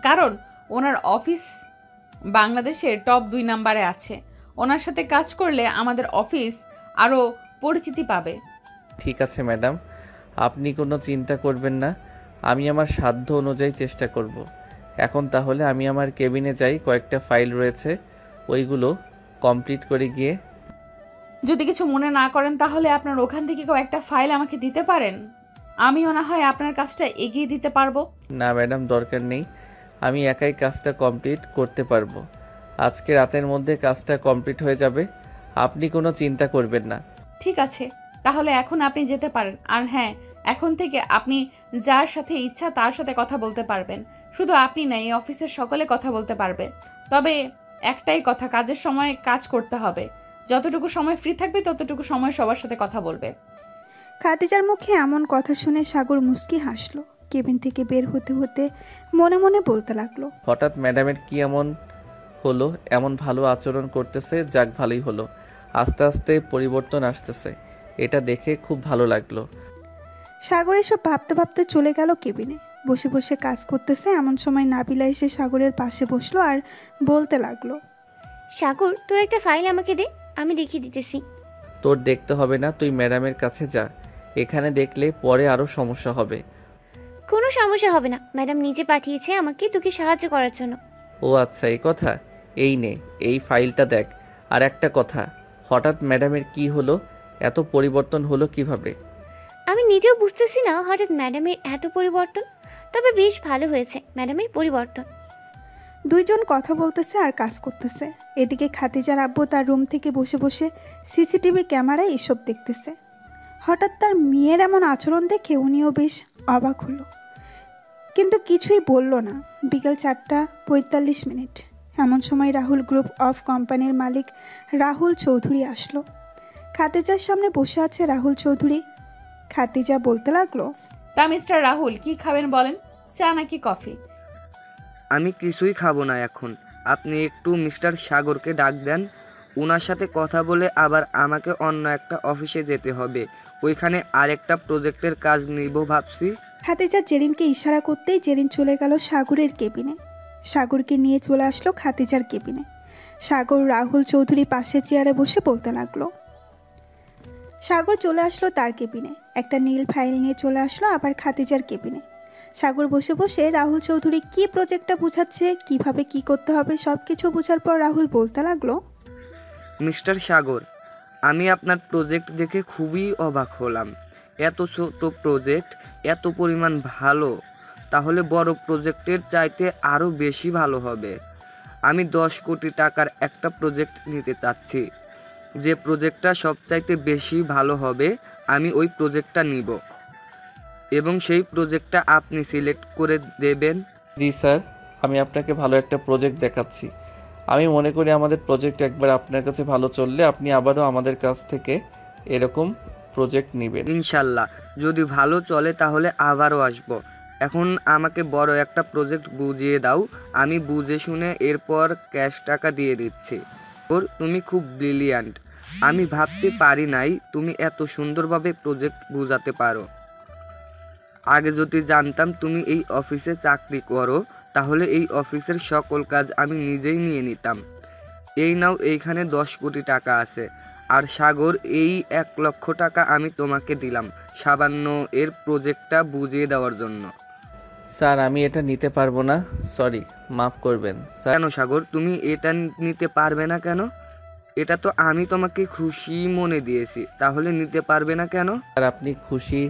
কারণ ওনার অফিস বাংলাদেশের টপ 2 নম্বরে আছে। ওনার সাথে কাজ করলে আমাদের অফিস আরও পরিচিতি পাবে। ঠিক আছে ম্যাডাম, আপনি কোনো চিন্তা করবেন না, আমি আমার সাধ্য অনুযায়ী চেষ্টা করব। এখন তাহলে আমি আমার কেবিনে যাই, কয়েকটা ফাইল রয়েছে ওইগুলো কমপ্লিট করে গিয়ে। যদি কিছু মনে না করেন তাহলে আপনার ওখান থেকে কয়েকটা ফাইল আমাকে দিতে পারেন, আমিও না হয় আপনার কাজটা এগিয়ে দিতে পারবো। না ম্যাডাম, দরকার নেই, আমি একাই কাজটা কমপ্লিট করতে পারবো। আজকে রাতের মধ্যে কাজটা কমপ্লিট হয়ে যাবে, আপনি কোনো চিন্তা করবেন না। ঠিক আছে, তাহলে এখন আপনি যেতে পারেন। আর হ্যাঁ, এখন থেকে আপনি যার সাথে ইচ্ছা তার সাথে কথা বলতে পারবেন। শুধু আপনি না, এই অফিসের সকলে কথা বলতে পারবে। তবে একটাই কথা, কাজের সময় কাজ করতে হবে। যতটুকু সময় ফ্রি থাকবে ততটুকু সময় সবার সাথে কথা বলবে। খাদিজার মুখে এমন কথা শুনে সাগর মুচকি হাসলো। কেবিন থেকে বের হতে হতে মনে মনে বলতে লাগলো, হঠাৎ ম্যাডামের কি এমন হলো, এমন ভালো আচরণ করতেছে, যাক ভালোই হলো। আস্তে আস্তে পরিবর্তন আসতেছে, এটা দেখে খুব ভালো লাগলো। সাগর এসব ভাবতে ভাবতে চলে গেল কেবিনে। বসে বসে কাজ করতেছে, এমন সময় নাবিলা এসে সাগরের পাশে বসলো আর বলতে লাগলো, সাগর, তোর একটা ফাইল আমাকে দে, আমি দেখিয়ে দিতেছি। তোর দেখতে হবে না, তুই ম্যাডামের কাছে যা। এখানে দেখলে পরে আরও সমস্যা হবে। কোনো সমস্যা হবে না, ম্যাডাম নিজে পাঠিয়েছে আমাকে তোকে সাহায্য করার জন্য। ও আচ্ছা, এই কথা। এই নে, এই ফাইলটা দেখ। আর একটা কথা, হঠাৎ ম্যাডামের কি হলো, এত পরিবর্তন হলো কিভাবে? আমি নিজেও বুঝতেছি না হঠাৎ ম্যাডামের এত পরিবর্তন, তবে বেশ ভালো হয়েছে ম্যাডামের পরিবর্তন। দুইজন কথা বলতেছে আর কাজ করতেছে। এদিকে খাদিজার আব্বু তার রুম থেকে বসে বসে সিসিটিভি ক্যামেরায় এসব দেখতেছে। হঠাৎ তার মেয়ের এমন আচরণ দেখে উনিও বেশ অবাক হলো, কিন্তু কিছুই বলল না। বিকেল 4:45। এমন সময় রাহুল গ্রুপ অফ কোম্পানির মালিক রাহুল চৌধুরী আসলো। খাদিজার সামনে বসে আছে রাহুল চৌধুরী। খাদিজা বলতে লাগলো, তা মিস্টার রাহুল, কি খাবেন বলেন, চা নাকি কফি? আমি কিছুই খাবো না এখন। আপনি একটু মিস্টার সাগরকে ডাক দেন, ওনার সাথে কথা বলে আবার আমাকে অন্য একটা অফিসে যেতে হবে, ওইখানে আরেকটা প্রজেক্টের কাজ নিব ভাবছি। খাদিজা জেরিনকে ইশারা করতেই জেরিন চলে গেল সাগরের কেবিনে। সাগরকে নিয়ে চলে আসলো খাদিজার কেবিনে। সাগর রাহুল চৌধুরী পাশের চেয়ারে বসে বলতে লাগলো। সাগর চলে আসলো তার কেবিনে, একটা নীল ফাইল নিয়ে চলে আসলো আবার খাদিজার কেবিনে। সাগর বসে বসে রাহুল চৌধুরী কি প্রজেক্টটা বুঝাচ্ছে, কিভাবে কি করতে হবে সব কিছু বোঝার পর রাহুল বলতে লাগলো, মিস্টার সাগর, আমি আপনার প্রজেক্ট দেখে খুবই অবাক হলাম। এত ছোট প্রজেক্ট, এত পরিমাণ ভালো, তাহলে বড় প্রজেক্টের চাইতে আরও বেশি ভালো হবে। আমি 10 কোটি টাকার একটা প্রজেক্ট নিতে চাচ্ছি। যে প্রজেক্টটা সবচাইতে বেশি ভালো হবে আমি ওই প্রজেক্টটা নিব, এবং সেই প্রজেক্টটা আপনি সিলেক্ট করে দেবেন। জি স্যার, আমি আপনাকে ভালো একটা প্রজেক্ট দেখাচ্ছি। আমি মনে করি আমাদের প্রজেক্ট একবার আপনার কাছে ভালো চললে আপনি আবারও আমাদের কাছ থেকে এরকম প্রজেক্ট নেবেন। ইনশাল্লাহ, যদি ভালো চলে তাহলে আবারও আসব। এখন আমাকে বড় একটা প্রজেক্ট বুঝিয়ে দাও, আমি বুঝে শুনে এরপর ক্যাশ টাকা দিয়ে দিচ্ছি। ওর তুমি খুব ব্রিলিয়ান্ট, আমি ভাবতে পারি নাই তুমি এত সুন্দরভাবে প্রজেক্ট বুঝাতে পারো। আগে যদি জানতাম তুমি এই অফিসে চাকরি করো, তাহলে এই অফিসের সকল কাজ আমি নিজেই নিয়ে নিতাম। এই নাও, এইখানে 10 কোটি টাকা আছে, আর সাগর এই 1 লক্ষ টাকা আমি তোমাকে দিলাম সামান্য এর প্রজেক্টটা বুঝিয়ে দেওয়ার জন্য। স্যার, আমি এটা নিতে পারবো না, সরি, মাফ করবেন স্যার। কেন সাগর, তুমি এটা নিতে পারবে না কেন? এটা তো আমি তোমাকে খুশি মনে দিয়েছি, তাহলে নিতে পারবে না কেন? আর আপনি খুশি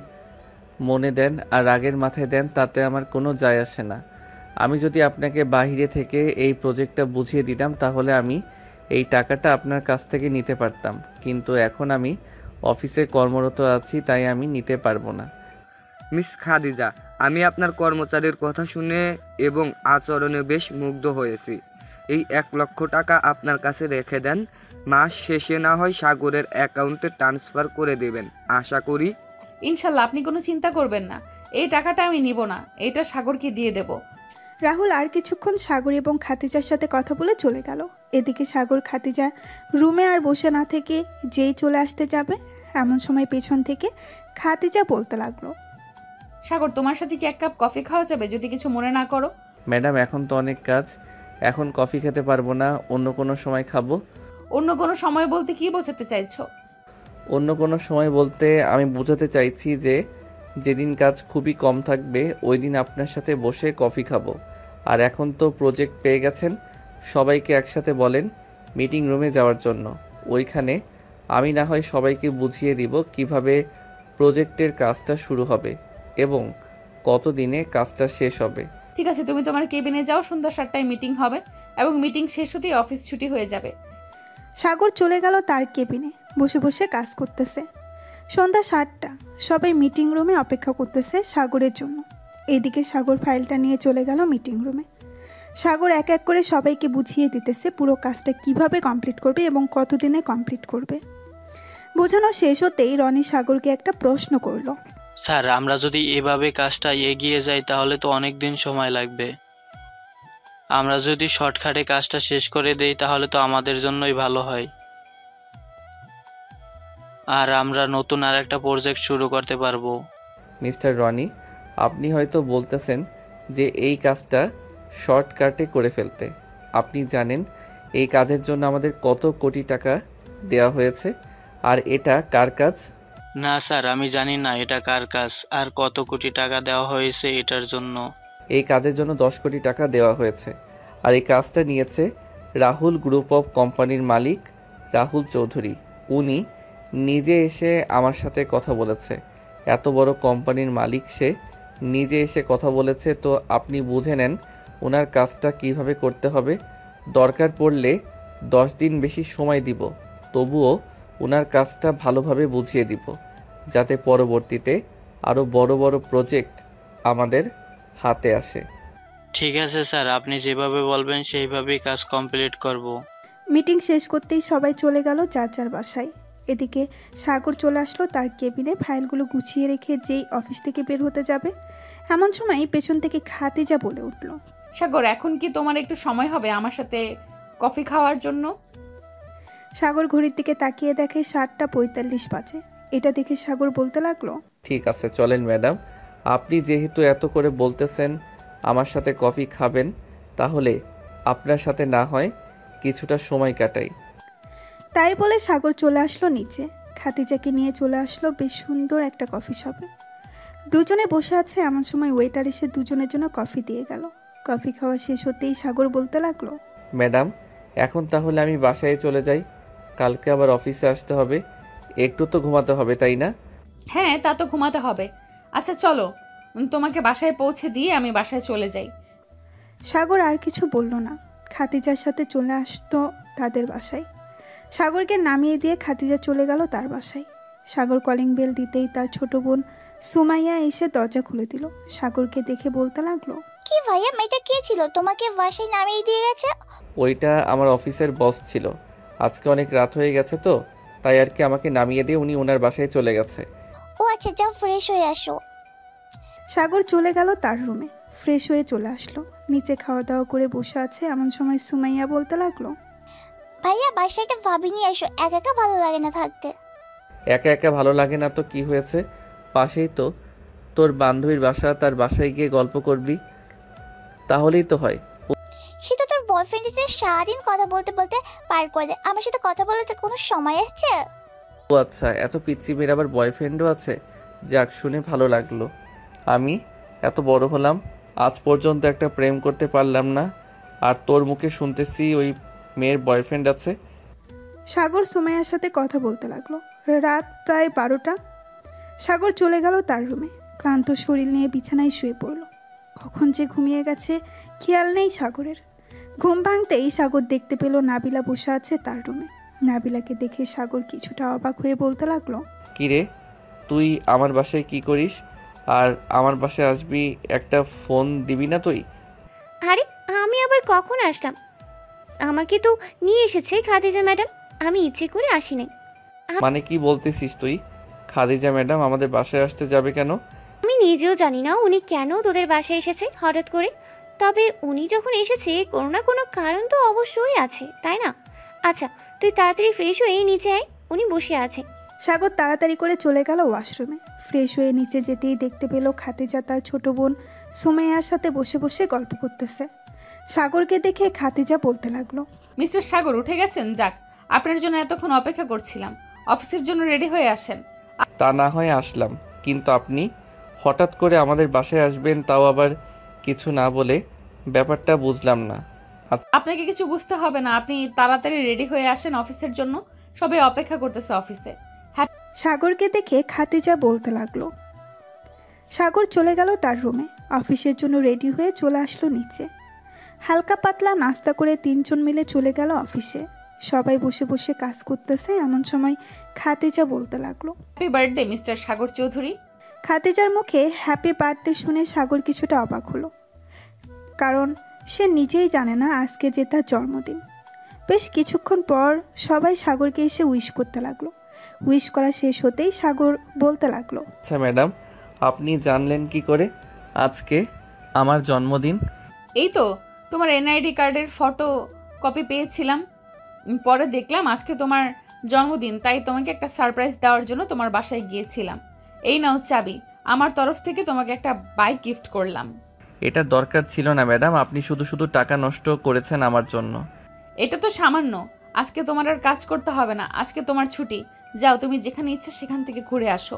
মনে দেন আর রাগের মাথায় দেন, তাতে আমার কোনো যায় আসে না। আমি যদি আপনাকে বাইরে থেকে এই প্রজেক্টটা বুঝিয়ে দিতাম তাহলে আমি এই টাকাটা আপনার কাছ থেকে নিতে পারতাম, কিন্তু এখন আমি অফিসে কর্মরত আছি, তাই আমি নিতে পারবো না। মিস খাদিজা, আমি আপনার কর্মচারীর কথা শুনে এবং আচরণে বেশ মুগ্ধ হয়েছি। এই 1 লক্ষ টাকা আপনার কাছে রেখে দেন, মাস শেষে না হয় সাগরের অ্যাকাউন্টে ট্রান্সফার করে দেবেন আশা করি। ইনশাল্লাহ, আপনি কোনো চিন্তা করবেন না, এই টাকাটা আমি নিব না, এটা সাগরকে দিয়ে দেব। রাহুল আর কিছুক্ষণ সাগর এবং খাদিজার সাথে কথা বলে চলে গেল। এদিকে সাগর খাদিজা রুমে আর বসে না থেকে যেই চলে আসতে যাবে, এমন সময় পেছন থেকে খাদিজা বলতে লাগলো, সাগর, তোমার সাথে কি 1 কাপ কফি খাওয়া যাবে, যদি কিছু মনে না করো? ম্যাডাম, এখন তো অনেক কাজ, এখন কফি খেতে পারবো না, অন্য কোনো সময় খাবো। অন্য কোনো সময় বলতে কি বোঝাতে চাইছো? অন্য কোনো সময় বলতে আমি বোঝাতে চাইছি যে যেদিন কাজ খুবই কম থাকবে ওই দিন আপনার সাথে বসে কফি খাবো। আর এখন তো প্রজেক্ট পেয়ে গেছেন, সবাইকে একসাথে বলেন মিটিং রুমে যাওয়ার জন্য। ওইখানে আমি না হয় সবাইকে বুঝিয়ে দিব কিভাবে প্রজেক্টের কাজটা শুরু হবে এবং কত দিনে কাজটা শেষ হবে। ঠিক আছে, তুমি তোমার কেবিনে যাও, সন্ধ্যা 7টায় মিটিং হবে এবং মিটিং শেষ হতেই অফিস ছুটি হয়ে যাবে। সাগর চলে গেল তার কেবিনে, বসে বসে কাজ করতেছে। সন্ধ্যা 7টা, সবাই মিটিং রুমে অপেক্ষা করতেছে সাগরের জন্য। এদিকে সাগর ফাইলটা নিয়ে চলে গেল মিটিং রুমে। সাগর এক এক করে সবাইকে বুঝিয়ে দিতেছে পুরো কাজটা কিভাবে কমপ্লিট করবে এবং কতদিনে কমপ্লিট করবে। বোঝানো শেষ হতেই রনি সাগরকে একটা প্রশ্ন করলো। স্যার, আমরা যদি এভাবে কাজটা এগিয়ে যাই তাহলে তো অনেক দিন সময় লাগবে। আমরা যদি শর্টকাটে কাজটা শেষ করে দেই তাহলে তো আমাদের জন্যই ভালো হয়, আর আমরা নতুন আর একটা প্রজেক্ট শুরু করতে পারবো। মিস্টার রনি, আপনি হয়তো বলতেছেন যে এই কাজটা শর্টকাটে করে ফেলতে। আপনি জানেন এই কাজের জন্য আমাদের কত কোটি টাকা দেওয়া হয়েছে, আর এটা কার কাজ? না স্যার, আমি জানি না এটা কার কাজ আর কত কোটি টাকা দেওয়া হয়েছে এটার জন্য। এই কাজের জন্য 10 কোটি টাকা দেওয়া হয়েছে, আর এই কাজটা নিয়েছে রাহুল গ্রুপ অফ কোম্পানির মালিক রাহুল চৌধুরী। উনি নিজে এসে আমার সাথে কথা বলেছে। এত বড় কোম্পানির মালিক, সে নিজে এসে কথা বলেছে, তো আপনি বুঝে নেন ওনার কাজটা কিভাবে করতে হবে। দরকার পড়লে 10 দিন বেশি সময় দিব, তবুও ওনার কাজটা ভালোভাবে বুঝিয়ে দিব, যাতে পরবর্তীতে আরও বড় বড় প্রজেক্ট আমাদের হাতে আসে। ঠিক আছে স্যার, আপনি যেভাবে বলবেন সেইভাবেই কাজ কমপ্লিট করব। মিটিং শেষ করতেই সবাই চলে গেল যার যার বাসায়। এদিকে সাগর চলে আসলো তার কেবিনে ফাইলগুলো গুছিয়ে রেখে যেই অফিস থেকে বের হতে যাবে, এমন সময় পেছন থেকে খাদিজা বলে উঠল, সাগর, এখন কি তোমার একটু সময় হবে আমার সাথে কফি খাওয়ার জন্য? সাগর ঘড়ির দিকে তাকিয়ে দেখে 7:45 বাজে। এটা দেখে সাগর বলতে লাগলো, ঠিক আছে, চলেন ম্যাডাম। আপনি যেহেতু এত করে বলতেছেন আমার সাথে কফি খাবেন, তাহলে আপনার সাথে না হয় কিছুটা সময় কাটাই। তাই বলে সাগর চলে আসলো নিচে। খাদিজাকে নিয়ে চলে আসলো বেশ সুন্দর একটা কফি শপে। দুজনে বসে আছে, এমন সময় ওয়েটার এসে দুজনের জন্য কফি দিয়ে গেল। কফি খাওয়া শেষ হতেই সাগর বলতে লাগলো, ম্যাডাম, এখন তাহলে আমি বাসায় চলে যাই। কালকে আবার অফিসে আসতে হবে, একটু তো ঘুমাতে হবে, তাই না? হ্যাঁ, তা তো ঘুমাতে হবে। আচ্ছা চলো, তোমাকে বাসায় পৌঁছে দিয়ে আমি বাসায় চলে যাই। সাগর আর কিছু বলল না, খাদিজার সাথে চলে আসতো তাদের বাসায়। সাগরকে নামিয়ে দিয়ে খাদিজা চলে গেল তার বাসায়। সাগর কলিং বেল দিতেই তার ছোট বোন সুমাইয়া এসে দরজা খুলে দিল। সাগরকে দেখে বলতে লাগলো, কি ভাইয়া, মেয়েটা কে ছিল তোমাকে বাসায় নামিয়ে দিয়ে গেছে? ওইটা আমার অফিসের বস ছিল। আজকে অনেক রাত হয়ে গেছে তো, তাই আর কি আমাকে নামিয়ে দিয়ে উনি ওনার বাসায় চলে গেছে। ও আচ্ছা, যাও ফ্রেশ হয়ে আসো। সাগর চলে গেল তার রুমে, ফ্রেশ হয়ে চলে আসলো। নিচে খাওয়া দাওয়া করে বসে আছে, এমন সময় সুমাইয়া বলতে লাগলো, ভাইয়া বাসায় একটা ভাবি নিয়ে আসো, একা একা ভালো লাগে না থাকতে। একা একা ভালো লাগে না তো কি হয়েছে? পাশেই তো তোর বান্ধবীর বাসা, তার বাসায় গিয়ে গল্প করবি, তাহলেই তো হয়। সেটা তোর বয়ফ্রেন্ডের সাথে সারাদিন কথা বলতে বলতে পার করে দেয়, আমার সাথে কথা বলতে কোনো সময় আসছে? ও আচ্ছা, এত পিচ্ছি মেয়ের আবার বয়ফ্রেন্ডও আছে? যাক, শুনে ভালো লাগলো। আমি এত বড় হলাম, আজ পর্যন্ত একটা প্রেম করতে পারলাম না, আর তোর মুখে শুনতেছি ওই মেয়ের বয়ফ্রেন্ড আছে। সাগর সুমাইয়ার সাথে কথা বলতে লাগলো। রাত প্রায় 12টা। সাগর চলে গেল তার রুমে, ক্লান্ত শরীর নিয়ে বিছানায় শুয়ে পড়ল। কখন যে ঘুমিয়ে গেছে খেয়াল নেই সাগরের। ঘুম ভাঙতেই সাগর দেখতে পেল নাবিলা বসে আছে তার রুমে। নাবিলাকে দেখে সাগর কিছুটা অবাক হয়ে বলতে লাগলো, কিরে, তুই আমার বাসায় কি করিস? আর আমার বাসায় আসবি, একটা ফোন দিবি না তুই? আরে আমি আবার কখন আসলাম? আমাকে তো নিয়ে এসেছে খাদিজা ম্যাডাম, আমি ইচ্ছে করে আসি নাই। মানে কি বলতেছিস তুই? খাদিজা ম্যাডাম আমাদের বাসায় আসতে যাবে কেন? আমি নিজেও জানি না উনি কেন তোদের বাসায় এসেছে হঠাৎ করে, তবে উনি যখন এসেছে কোনো না কোনো কারণ তো অবশ্যই আছে, তাই না? আচ্ছা তুই তাড়াতাড়ি ফ্রেশ হয়ে নিচে আয়, উনি বসে আছে। সাগর তাড়াতাড়ি করে চলে গেল ওয়াশরুমে। ফ্রেশ হয়ে নিচে যেতেই দেখতে পেল খাদিজা তার ছোট বোন সুমাইয়ার সাথে বসে বসে গল্প করতেছে। সাগরকে দেখে খাদিজা বলতে লাগলো, মিস্টার সাগর উঠে গেছেন? যাক, আপনার জন্য এতক্ষণ অপেক্ষা করছিলাম। অফিসের জন্য রেডি হয়ে আসেন। তা না হয় আসলাম, কিন্তু আপনি হঠাৎ করে আমাদের বাসায় আসবেন, তাও আবার কিছু না বলে, ব্যাপারটা বুঝলাম না। আপনাকে কিছু বুঝতে হবে না, আপনি তাড়াতাড়ি রেডি হয়ে আসেন অফিসের জন্য, সবাই অপেক্ষা করতেছে অফিসে। সাগরকে দেখে খাদিজা বলতে লাগলো। সাগর চলে গেল তার রুমে, অফিসের জন্য রেডি হয়ে চলে আসলো নিচে। হালকা পাতলা নাস্তা করে তিনজন মিলে চলে গেল অফিসে। সবাই বসে বসে কাজ করতেছে, এমন সময় খাদিজা বলতে লাগলো, হ্যাপি বার্থডে মিস্টার সাগর চৌধুরী। খাদিজার মুখে হ্যাপি বার্থডে শুনে সাগর কিছুটা অবাক হলো, কারণ সে নিজেই জানে না আজকে যে তার জন্মদিন। বেশ কিছুক্ষণ পর সবাই সাগরকে এসে উইশ করতে লাগলো। উইশ করা শেষ হতেই সাগর বলতে লাগলো, আচ্ছা ম্যাডাম, আপনি জানলেন কি করে আজকে আমার জন্মদিন? এই তো তোমার এনআইডি কার্ডের ফটো কপি পেয়েছিলাম, পরে দেখলাম আজকে তোমার জন্মদিন, তাই তোমাকে একটা সারপ্রাইজ দেওয়ার জন্য তোমার বাসায় গিয়েছিলাম। এই নাও চাবি, আমার তরফ থেকে তোমাকে একটা বাইক গিফট করলাম। এটা দরকার ছিল না ম্যাডাম, আপনি শুধু শুধু টাকা নষ্ট করেছেন আমার জন্য। এটা তো সামান্য, আজকে তোমার আর কাজ করতে হবে না, আজকে তোমার ছুটি, যাও তুমি যেখানে ইচ্ছা সেখান থেকে ঘুরে আসো।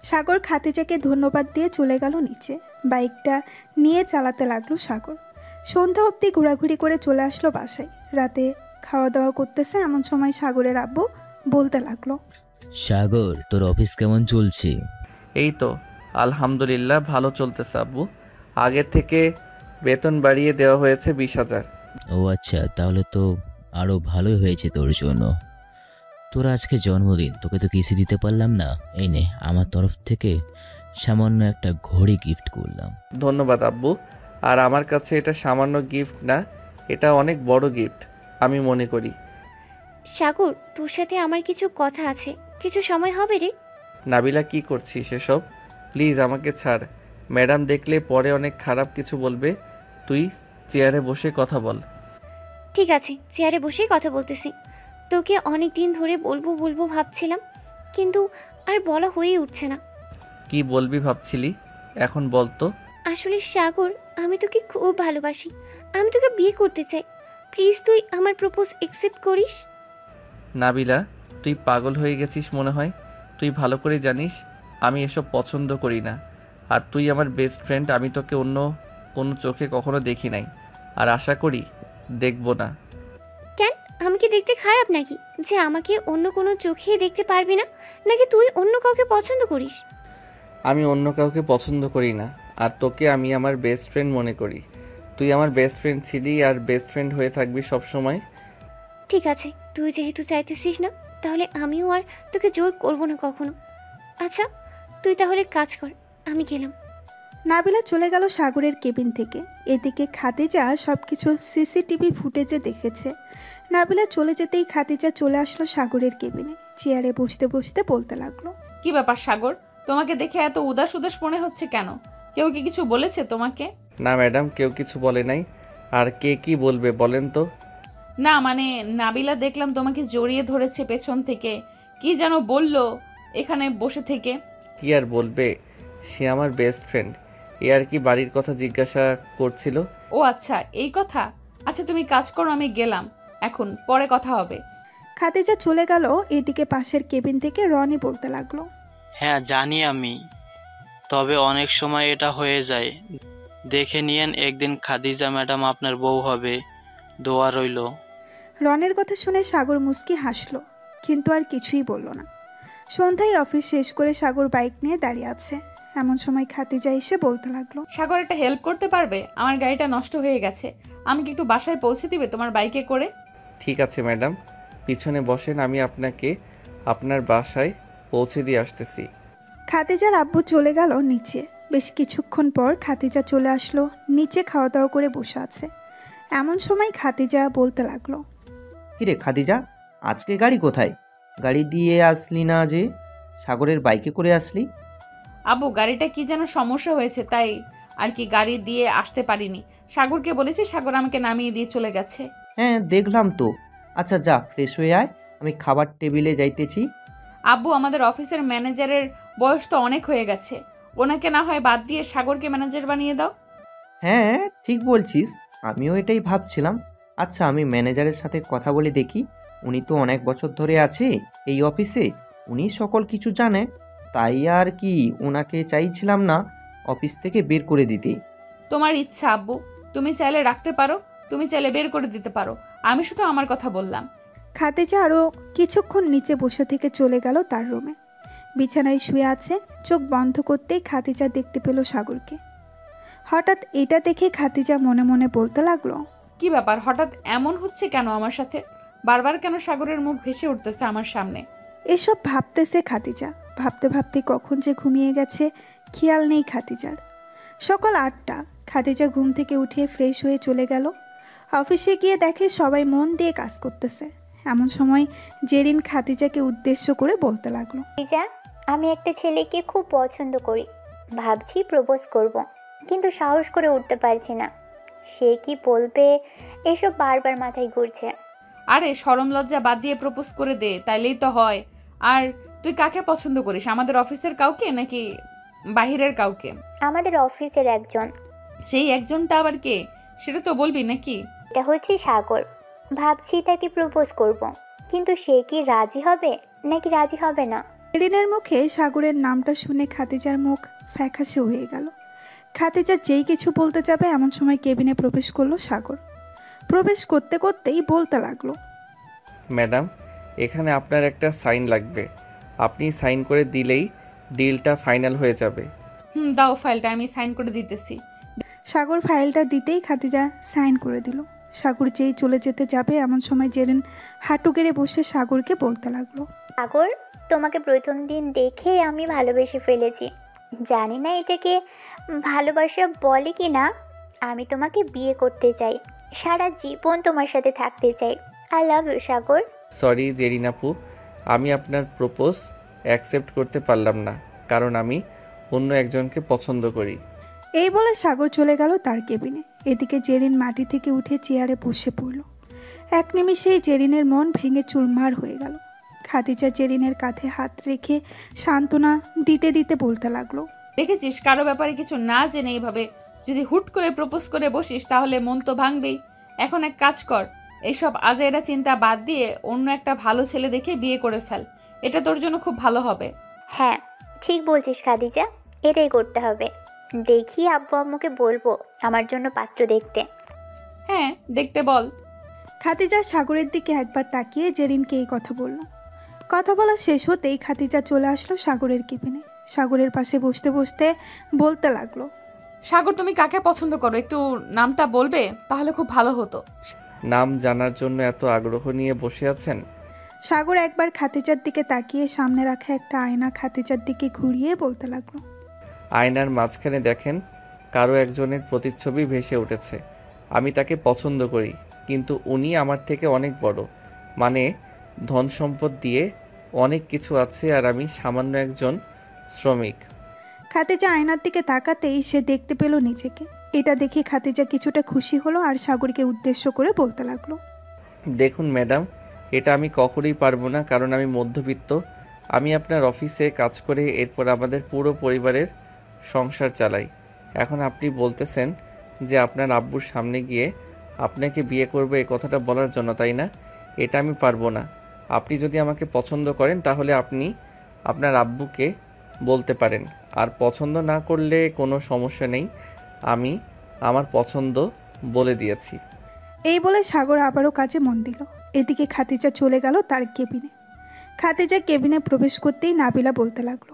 সাগর খাদিজাকে ধন্যবাদ দিয়ে চলে গেল নিচে। বাইকটা নিয়ে চালাতে লাগলো সাগর। সন্ধ্যা অবধি ঘোরাঘুরি করে চলে আসলো বাসায়। রাতে খাওয়া দাওয়া করতেছে এমন সময় সাগরের আব্বু বলতে লাগলো, সাগর, তোর অফিস কেমন চলছে? এই তো আলহামদুলিল্লাহ ভালো চলতেছে আব্বু, আগের থেকে বেতন বাড়িয়ে দেওয়া হয়েছে 20,000। ও আচ্ছা, তাহলে তো আরও ভালোই হয়েছে তোর জন্য। তোর আজকে জন্মদিন, তোকে তো কিছু দিতে পারলাম না। এই নে, আমার তরফ থেকে সামান্য একটা ঘড়ি গিফট করলাম। ধন্যবাদ আব্বু, আর আমার কাছে এটা সামান্য গিফট না, এটা অনেক বড় গিফট আমি মনে করি। সাগর, তোর সাথে আমার কিছু কথা আছে, কিছু সময় হবে রে? নাবিলা, কি করছিস এসব? প্লিজ আমাকে ছাড়, ম্যাডাম দেখলে পরে অনেক খারাপ কিছু বলবে। তুই চেয়ারে বসে কথা বল। ঠিক আছে, চেয়ারে বসেই কথা বলতেছি। তোকে অনেক দিন ধরে বলবো বলবো ভাবছিলাম, কিন্তু আর বলা হয়েই উঠছে না। কি বলবি ভাবছিলি, এখন বল তো। আসলে সাগর, আমি তোকে খুব ভালোবাসি, আমি তোকে বিয়ে করতে চাই। প্লিজ তুই আমার প্রপোজ অ্যাকসেপ্ট করিস। নাবিলা, তুই পাগল হয়ে গেছিস মনে হয়। তুই ভালো করে জানিস আমি এসব পছন্দ করি না, আর তুই আমার বেস্ট ফ্রেন্ড, আমি তোকে অন্য কোনো চোখে কখনো দেখি নাই, আর আশা করি দেখব না। কেন, আমি কি দেখতে খারাপ নাকি যে আমাকে অন্য কোনো চোখে দেখতে পারবি না? নাকি তুই অন্য কাউকে পছন্দ করিস? আমি অন্য কাউকে পছন্দ করি না, আর তোকে আমি আমার বেস্ট ফ্রেন্ড মনে করি। তুই আমার বেস্ট ফ্রেন্ড ছিলি আর বেস্ট ফ্রেন্ড হয়ে থাকবি সব সময়। ঠিক আছে, তুই যেহেতু চাইতেছিস না, তাহলে আমিও আর তোকে জোর করবো না কখনো। আচ্ছা, তুই তাহলে কাজ কর, আমি গেলাম। নাবিলা চলে গেল সাগরের কেবিন থেকে। এদিকে খাদিজা সবকিছু সিসিটিভি ফুটেজে দেখেছে। নাবিলা চলে যেতেই খাদিজা চলে আসলো সাগরের কেবিনে। চেয়ারে বসতে বসতে বলতে লাগলো, কি ব্যাপার সাগর, তোমাকে দেখে এত উদাস উদাস মনে হচ্ছে কেন? কেউ কি কিছু বলেছে তোমাকে? না ম্যাডাম, কেউ কিছু বলে নাই। আর কে কি বলবে বলেন তো? না মানে নাবিলা দেখলাম তোমাকে জড়িয়ে ধরেছে পেছন থেকে, কি যেন বললো এখানে বসে থেকে। কি আর বলবে, সে আমার বেস্ট ফ্রেন্ড, এ আর কি বাড়ির কথা জিজ্ঞাসা করছিল। ও আচ্ছা, এই কথা। আচ্ছা তুমি কাজ করো, আমি গেলাম, এখন পরে কথা হবে। খাদিজা চলে গেল। এদিকে পাশের কেবিন থেকে রনি বলতে লাগলো, হ্যাঁ জানি আমি, তবে অনেক সময় এটা হয়ে যায়। দেখে নিয়েন, একদিন খাদিজা ম্যাডাম আপনার বউ হবে, দোয়া রইল। রনের কথা শুনে সাগর মুচকি হাসলো, কিন্তু আর কিছুই বলল না। সন্ধ্যায় অফিস শেষ করে সাগর বাইক নিয়ে দাঁড়িয়ে আছে। এমন সময় খাদিজা এসে বলতে লাগলো, সাগর একটা হেল্প করতে পারবে? আমার গাড়িটা নষ্ট হয়ে গেছে, আমাকে একটু বাসায় পৌঁছে দিবে তোমার বাইকে করে? ঠিক আছে ম্যাডাম, পিছনে বসেন, আমি আপনাকে আপনার বাসায় পৌঁছে দিয়ে আসতেছি। খাদিজার আব্বু চলে গেল নিচে। বেশ কিছুক্ষণ পর খাদিজা চলে আসলো, নিচে খাওয়া দাওয়া করে বসে আছে। এমন সময় খাদিজা বলতে লাগলো, কিরে খাদিজা, আজকে গাড়ি কোথায়? গাড়ি দিয়ে আসলি না যে, সাগরের বাইকে করে আসলি? আব্বু, গাড়িটা কি যেন সমস্যা হয়েছে, তাই আর কি গাড়ি দিয়ে আসতে পারিনি। সাগরকে বলেছি, সাগর আমাকে নামিয়ে দিয়ে চলে গেছে। হ্যাঁ দেখলাম তো। আচ্ছা যা, ফ্রেশ হয়ে আয়, আমি খাবার টেবিলে যাইতেছি। আব্বু, আমাদের অফিসের ম্যানেজারের বয়স তো অনেক হয়ে গেছে, ওনাকে না হয় বাদ দিয়ে সাগরকে ম্যানেজার বানিয়ে দাও। হ্যাঁ ঠিক বলছিস, আমিও এটাই ভাবছিলাম। আচ্ছা আমি ম্যানেজারের সাথে কথা বলে দেখি, উনি তো অনেক বছর ধরে আছে এই অফিসে, উনি সকল কিছু জানে। তাই আর কি ওনাকে চাইছিলাম না অফিস থেকে বের করে দিতে। তোমার ইচ্ছা আব্বু, তুমি চাইলে রাখতে পারো, তুমি চাইলে বের করে দিতে পারো, আমি শুধু আমার কথা বললাম। খাদিজা আরও কিছুক্ষণ নিচে বসে থেকে চলে গেল তার রুমে। বিছানায় শুয়ে আছে, চোখ বন্ধ করতেই খাদিজা দেখতে পেল সাগরকে। হঠাৎ এটা দেখে খাদিজা মনে মনে বলতে লাগলো, কি ব্যাপার, হঠাৎ এমন হচ্ছে কেন আমার সাথে? বারবার কেন সাগরের মুখ ভেসে উঠতেছে আমার সামনে? এসব ভাবতেছে খাদিজা। ভাবতে ভাবতে কখন যে ঘুমিয়ে গেছে খেয়াল নেই খাদিজার। সকাল 8টা। খাদিজা ঘুম থেকে উঠে ফ্রেশ হয়ে চলে গেল। অফিসে গিয়ে দেখে সবাই মন দিয়ে কাজ করতেছে। এমন সময় জেরিন খাদিজাকে উদ্দেশ্য করে বলতে লাগলো, খাদিজা, আমি একটা ছেলেকে খুব পছন্দ করি, ভাবছি প্রপোজ করব, কিন্তু সাহস করে উঠতে পারছি না। সে কি বলবে এসব বারবার মাথায় ঘুরছে। আরে শরম লজ্জা বাদ দিয়ে প্রপোজ করে দে, তাইলেই তো হয়। আর তুই কাকে পছন্দ করিস, আমাদের অফিসের কাউকে নাকি বাহিরের কাউকে? আমাদের অফিসের একজন। সেই একজনটা আবার কে, সেটা তো বলবি নাকি? এটা হচ্ছে সাগর। ভাবছি তাকে প্রপোজ করব, কিন্তু সে কি রাজি হবে নাকি রাজি হবে না। জেরিনের মুখে সাগরের নামটা শুনে খাদিজার মুখ ফ্যাকাশে হয়ে গেল। খাদিজা যেই কিছু বলতে যাবে এমন সময় কেবিনে প্রবেশ করলো সাগর। প্রবেশ করতে করতেই বলতে লাগলো, ম্যাডাম, এখানে আপনার একটা সাইন লাগবে। আপনি সাইন করে দিলেই ডিলটা ফাইনাল হয়ে যাবে। দাও ফাইলটা, আমি সাইন করে দিতেছি। সাগর ফাইলটা দিতেই খাদিজা সাইন করে দিল। সাগর যেই চলে যেতে যাবে এমন সময় জেরিন হাঁটু গেড়ে বসে সাগরকে বলতে লাগলো, সাগর, তোমাকে প্রথম দিন দেখেই আমি ভালোবেসে ফেলেছি। জানি না এটাকে ভালোবাসা বলে কি না। আমি তোমাকে বিয়ে করতে চাই, সারা জীবন তোমার সাথে থাকতে চাই। I love you Sagar. Sorry Jerin আপু, আমি আপনার প্রপোজ অ্যাকসেপ্ট করতে পারলাম না, কারণ আমি অন্য একজনকে পছন্দ করি। এই বলে সাগর চলে গেল তার কেবিনে। এদিকে জেরিন মাটি থেকে উঠে চেয়ারে বসে পড়ল। এক নিমিষেই জেরিনের মন ভেঙে চুরমার হয়ে গেল। খাদিজা জেরিনের কাঁধে হাত রেখে সান্ত্বনা দিতে দিতে বলতে লাগলো, দেখেছিস, কারো ব্যাপারে কিছু না জেনে এইভাবে যদি হুট করে প্রপোজ করে বসিস তাহলে মন তো ভাঙবেই। এখন এক কাজ কর, এইসব আজাইরা চিন্তা বাদ দিয়ে অন্য একটা ভালো ছেলে দেখে বিয়ে করে ফেল, এটা তোর জন্য খুব ভালো হবে। হ্যাঁ, ঠিক বলছিস খাদিজা, এটাই করতে হবে। দেখি আব্বু আম্মুকে বলবো আমার জন্য পাত্র দেখতে। হ্যাঁ, দেখতে বল। খাদিজা সাগরের দিকে একবার তাকিয়ে জেরিনকে এই কথা বলল। কথা বলা শেষ হতেই খাদিজা চলে আসলো সাগরের কেবিনে। সাগরের পাশে বসতে বসতে বলতে লাগলো, সাগর, তুমি কাকে পছন্দ করো, একটু নামটা বলবে তাহলে খুব ভালো হতো। নাম জানার জন্য এত আগ্রহ নিয়ে বসে আছেন? সাগর একবার খাদিজার দিকে তাকিয়ে সামনে রাখা একটা আয়না খাদিজার দিকে ঘুরিয়ে বলতে লাগলো, আয়নার মাঝখানে দেখেন কারো একজনের প্রতিচ্ছবি ভেসে উঠেছে। আমি তাকে পছন্দ করি, কিন্তু উনি আমার থেকে অনেক বড়, মানে ধন সম্পদ দিয়ে অনেক কিছু আছে, আর আমি সামান্য একজন শ্রমিক। খাদিজা আয়নার দিকে তাকাতেই সে দেখতে পেল নিজেকে। এটা দেখে খাদিজা কিছুটা খুশি হলো আর সাগরকে উদ্দেশ্য করে বলতে লাগলো, দেখুন ম্যাডাম, এটা আমি কখনোই পারবো না, কারণ আমি মধ্যবিত্ত। আমি আপনার অফিসে কাজ করে এরপর আমাদের পুরো পরিবারের সংসার চালাই। এখন আপনি বলতেছেন যে আপনার আব্বুর সামনে গিয়ে আপনাকে বিয়ে করবো এই কথাটা বলার জন্য, তাই না? এটা আমি পারবো না। আপনি যদি আমাকে পছন্দ করেন তাহলে আপনি আপনার আব্বুকে বলতে পারেন, আর পছন্দ না করলে কোনো সমস্যা নেই, আমি আমার পছন্দ বলে দিয়েছি। এই বলে সাগর আবারও কাজে মন দিল। এদিকে খাদিজা চলে গেল তার কেবিনে। খাদিজা কেবিনে প্রবেশ করতেই নাবিলা বলতে লাগলো,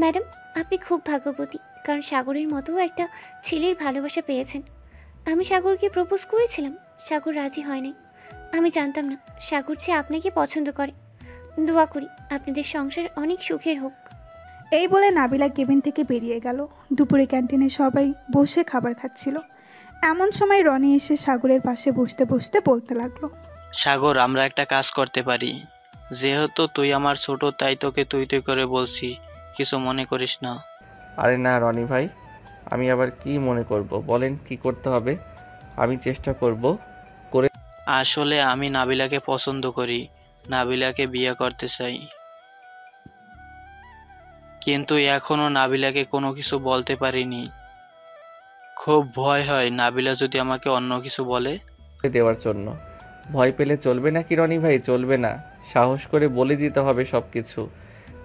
ম্যাডাম, আপনি খুব ভাগ্যবতী, কারণ সাগরের মতো একটা ছেলের ভালোবাসা পেয়েছেন। আমি সাগরকে প্রপোজ করেছিলাম, সাগর রাজি হয়নি। আমি জানতাম না সাগর যে আপনাকে পছন্দ করে। দোয়া করি আপনাদের সংসার অনেক সুখের হোক। এই বলে নাবিলা কেবিন থেকে বেরিয়ে গেল। দুপুরে ক্যান্টিনে সবাই বসে খাবার খাচ্ছিল। এমন সময় রনি এসে সাগরের পাশে বসতে বসতে বলতে লাগলো, সাগর, আমরা একটা কাজ করতে পারি। যেহেতু তুই আমার ছোট, তাই তোকে তুই তুই করে বলছি, কিছু মনে করিস না। আরে না রনি ভাই, আমি আবার কি মনে করব, বলেন কি করতে হবে, আমি চেষ্টা করব। আসলে আমি নাবিলাকে পছন্দ করি, নাবিলাকে বিয়ে করতে চাই, কিন্তু এখনো নাবিলাকে কোনো কিছু বলতে পারিনি। খুব ভয় হয় নাবিলা যদি আমাকে অন্য কিছু বলে। দেওয়ার জন্য ভয় পেলে চলবে নাকি রনি ভাই? চলবে না, সাহস করে বলে দিতে হবে সব কিছু,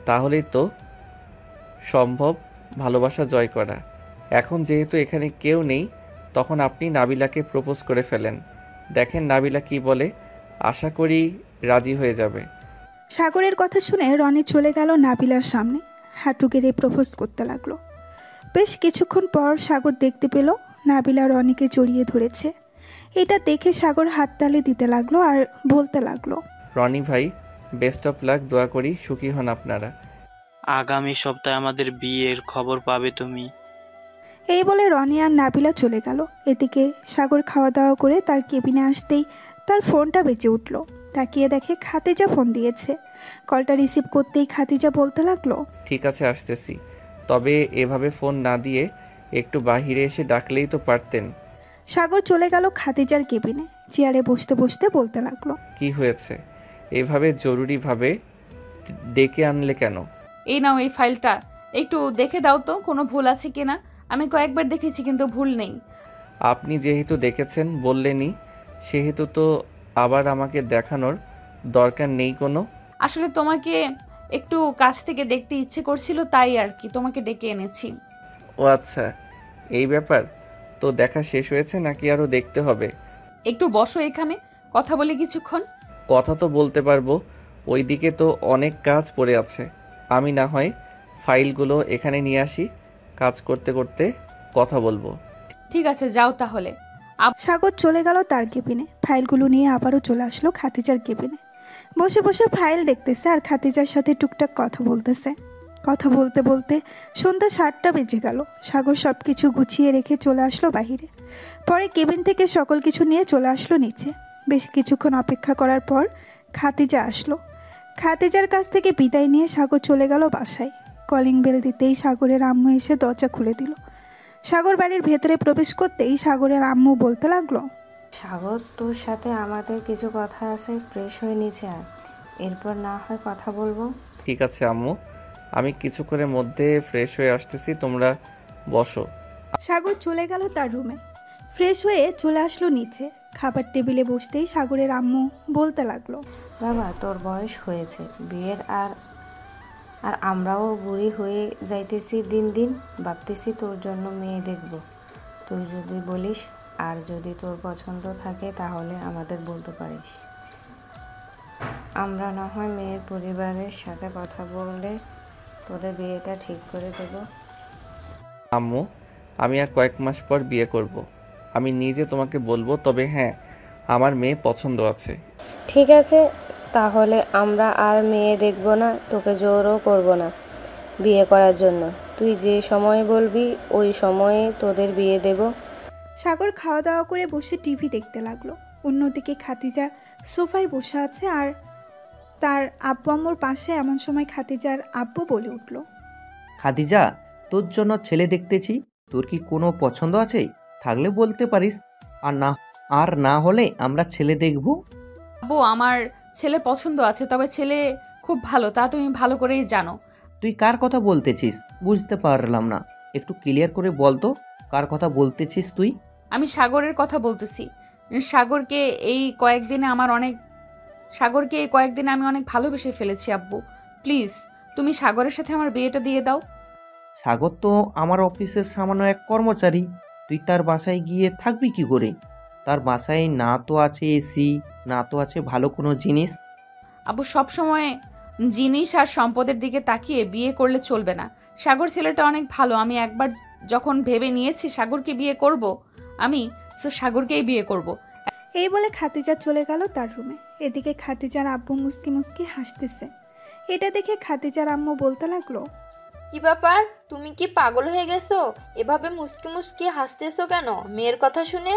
তাহলেই তো সম্ভব ভালোবাসা জয় করা। এখন যেহেতু এখানে কেউ নেই, তখন আপনি নাবিলাকে প্রপোজ করে ফেলেন, দেখেন নাবিলা কি বলে, আশা করি রাজি হয়ে যাবে। সাগরের কথা শুনে রনি চলে গেল নাবিলার সামনে, হাঁটু গেড়ে প্রপোজ করতে লাগলো। বেশ কিছুক্ষণ পর সাগর দেখতে পেল নাবিলা রনিকে জড়িয়ে ধরেছে। এটা দেখে সাগর হাততালি দিতে লাগলো আর বলতে লাগলো, রনি ভাই, বেস্ট অফ লাক, দোয়া করি সুখী হন আপনারা। আগামী সপ্তাহে আমাদের বিয়ের খবর পাবে তুমি। এই বলে রনি আর নাবিলা চলে গেল। এদিকে সাগর খাওয়া দাওয়া করে তার কেবিনে আসতেই তার ফোনটা বেজে উঠল। তাকিয়ে দেখে খাতিজা ফোন দিয়েছে। কলটা রিসিভ করতেই খাতিজা বলতে লাগলো, ঠিক আছে আসতেছি, তবে এভাবে ফোন না দিয়ে একটু বাহিরে এসে ডাকলেই তো পারতেন। সাগর চলে গেল খাতিজার কেবিনে। চেয়ারে বসতে বসতে বলতে লাগলো, কি হয়েছে এভাবে জরুরিভাবে ডেকে আনলে কেন? এই নাও এই ফাইলটা, একটু দেখে দাও তো কোনো ভুল আছে কিনা। আমি কয়েকবার দেখেছি কিন্তু ভুল নেই। আপনি যেহেতু দেখেছেন বললেনই, সেহেতু তো আবার আমাকে দেখানোর দরকার নেই কোনো। আসলে তোমাকে একটু কাছ থেকে দেখতে ইচ্ছে করছিল, তাই আর কি তোমাকে ডেকে এনেছি। ও আচ্ছা, এই ব্যাপার। তো দেখা শেষ হয়েছে নাকি আরও দেখতে হবে? একটু বসো এখানে, কথা বলি কিছুক্ষণ। কথা তো বলতে পারবো, ওইদিকে তো অনেক কাজ পড়ে আছে। আমি না হয় ফাইলগুলো এখানে নিয়ে আসি, কাজ করতে করতে কথা বলবো। ঠিক আছে, যাও তাহলে। সাগর চলে গেল তার কেবিনে। ফাইলগুলো নিয়ে আবারও চলে আসলো খাতিজার কেবিনে। বসে বসে ফাইল দেখতেছে আর খাতিজার সাথে টুকটাক কথা বলতেছে। কথা বলতে বলতে সন্ধ্যা 7টা বেজে গেল। সাগর সব কিছু গুছিয়ে রেখে চলে আসলো বাহিরে। পরে কেবিন থেকে সকল কিছু নিয়ে চলে আসলো নিচে। বেশ কিছুক্ষণ অপেক্ষা করার পর খাতিজা আসলো। খাতিজার কাছ থেকে বিদায় নিয়ে সাগর চলে গেল বাসায়। কলিং বেল দিতেই সাগরের আম্মু এসে দরজা খুলে দিল। সাগর বাড়ির ভেতরে প্রবেশ করতেই সাগরের আম্মু বলতে লাগলো, সাগর, তোর সাথে আমাদের কিছু কথা আছে, ফ্রেশ হয়ে নিচে আয়, এরপর না হয় কথা বলবো। ঠিক আছে আম্মু, আমি কিছুক্ষণের মধ্যে ফ্রেশ হয়ে আসতেছি, তোমরা বসো। সাগর চলে গেল তার রুমে। ফ্রেশ হয়ে চলে আসলো নিচে। খাবার টেবিলে বসতেই সাগরের আম্মু বলতে লাগলো, বাবা, তোর বয়স হয়েছে বিয়ের, আর আর আমরাও বুড়ি হয়ে যাইতেছি দিন দিন। ভাবতেছি তোর জন্য মেয়ে দেখব। তুই যদি বলিস, আর যদি তোর পছন্দ থাকে তাহলে আমাদের বলতে পারিস। আমরা না হয় মেয়ের পরিবারের সাথে কথা বলে তোদের বিয়েটা ঠিক করে দেব। আম্মু, আমি আর কয়েক মাস পর বিয়ে করব। আমি নিজে তোমাকে বলবো, তবে হ্যাঁ, আমার মেয়ে পছন্দ আছে। ঠিক আছে, তাহলে আমরা আর মেয়ে দেখব না, তোকে জোরও করব না বিয়ে করার জন্য। তুই যে সময় বলবি ওই সময়ে তোদের বিয়ে দেব। সাগর খাওয়া দাওয়া করে বসে টিভি দেখতে লাগলো। অন্যদিকে খাতিজা সোফায় বসে আছে আর তার আব্বু আম্মুর পাশে। এমন সময় খাতিজার আব্বু বলে উঠল, খাদিজা, তোর জন্য ছেলে দেখতেছি। তোর কি কোনো পছন্দ আছে? থাকলে বলতে পারিস, আর না হলে আমরা ছেলে দেখব। আব্বু, আমার ছেলে পছন্দ আছে, তবে ছেলে খুব ভালো, তা তুমি ভালো করেই জানো। তুই কার কথা বলতেছিস? বুঝতে পারলাম না, একটু ক্লিয়ার করে বল তো, কার কথা বলতেছিস তুই? আমি সাগরের কথা বলতেছি। সাগরকে এই কয়েকদিনে আমি অনেক ভালোবেসে ফেলেছি আব্বু। প্লিজ তুমি সাগরের সাথে আমার বিয়েটা দিয়ে দাও। সাগর তো আমার অফিসের সামান্য এক কর্মচারী। তুই তার বাসায় গিয়ে থাকবি কি করে? তার বাসায় না তো আছে এসি, না তো আছে ভালো কোনো জিনিস। আব্বু, সবসময় জিনিস আর সম্পদের দিকে তাকিয়ে বিয়ে করলে চলবে না। সাগর ছেলেটা অনেক ভালো। আমি একবার যখন ভেবে নিয়েছি সাগরকে বিয়ে করব, আমি সাগরকেই বিয়ে করব। এই বলে খাতিজা চলে গেল তার রুমে। এদিকে খাতিজার আব্বু মুস্কি মুস্কি হাসতেছে। এটা দেখে খাতিজার আম্মু বলতে লাগলো, কি ব্যাপার, তুমি কি পাগল হয়ে গেছো? এভাবে মুস্কি মুস্কি হাসতেছো কেন মেয়ের কথা শুনে?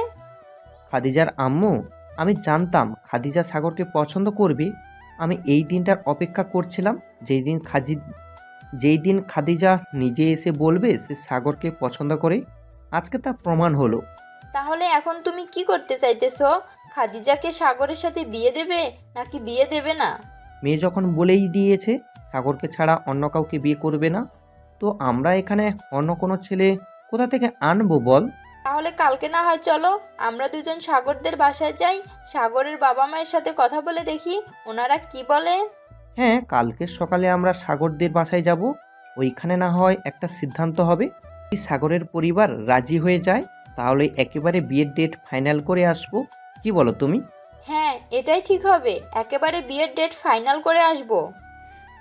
খাদিজার আম্মু, আমি জানতাম খাদিজা সাগরকে পছন্দ করবে। আমি এই দিনটার অপেক্ষা করছিলাম, যেই দিন খাদিজা নিজে এসে বলবে সে সাগরকে পছন্দ করে। আজকে তা প্রমাণ হলো। তাহলে এখন তুমি কি করতে চাইতেছো? খাদিজাকে সাগরের সাথে বিয়ে দেবে নাকি বিয়ে দেবে না? মেয়ে যখন বলেই দিয়েছে সাগরকে ছাড়া অন্য কাউকে বিয়ে করবে না, তো আমরা এখানে অন্য কোনো ছেলে কোথা থেকে আনবো বল? তাহলে কালকে না হয় চলো, আমরা দুজন সাগরদের বাসায় যাই, সাগরের বাবা মায়ের সাথে কথা বলে দেখি ওনারা কি বলে। হ্যাঁ, কালকে সকালে আমরা সাগরদের বাসায় যাব। ওইখানে না হয় একটা সিদ্ধান্ত হবে। যদি সাগরের পরিবার রাজি হয়ে যায় তাহলে একেবারে বিয়ের ডেট ফাইনাল করে আসবো। কি বলো তুমি? হ্যাঁ, এটাই ঠিক হবে, একেবারে বিয়ের ডেট ফাইনাল করে আসবো।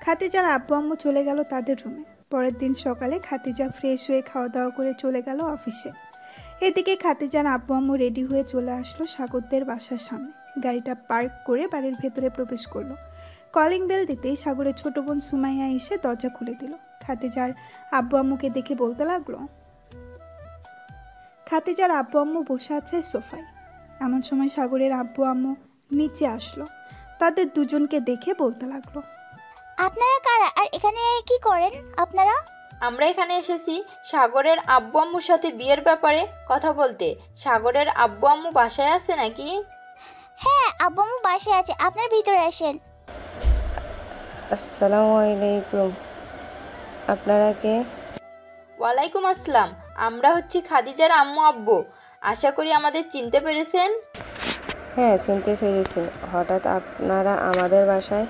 খাতিজার আব্বু আম্মু চলে গেল তাদের রুমে। পরের দিন সকালে খাতিজা ফ্রেশ হয়ে খাওয়া দাওয়া করে চলে গেল অফিসে। এদিকে খাতিজার আব্বু আম্মু রেডি হয়ে চলে আসলো সাগরদের বাসার সামনে। গাড়িটা পার্ক করে বাড়ির ভেতরে প্রবেশ করলো। কলিং বেল দিতেই সাগরের ছোট বোন সুমাইয়া এসে দরজা খুলে দিল। খাতিজার আব্বু আম্মুকে দেখে বলতে লাগলো, খাতিজার আব্বু আম্মু বসে আছে সোফায়। এমন সময় সাগরের আব্বু আম্মু নিচে আসলো। তাদের দুজনকে দেখে বলতে লাগলো, আপনারা কারা আর এখানে কি করেন আপনারা? আমরা এখানে এসেছি সাগরের আব্বু আম্মুর সাথে বিয়ের ব্যাপারে কথা বলতে। সাগরের আব্বু আম্মু বাসায় আছে নাকি? হ্যাঁ, আব্বু আম্মু বাসায় আছে, আপনার ভিতরে আসেন। আসসালামু আলাইকুম, আপনারা কে? ওয়ালাইকুম আসসালাম, আমরা হচ্ছি খাদিজার আম্মু আব্বু। আশা করি আমাদের চিনতে পেরেছেন। হ্যাঁ, চিনতে পেরেছি। হঠাৎ আপনারা আমাদের বাসায়?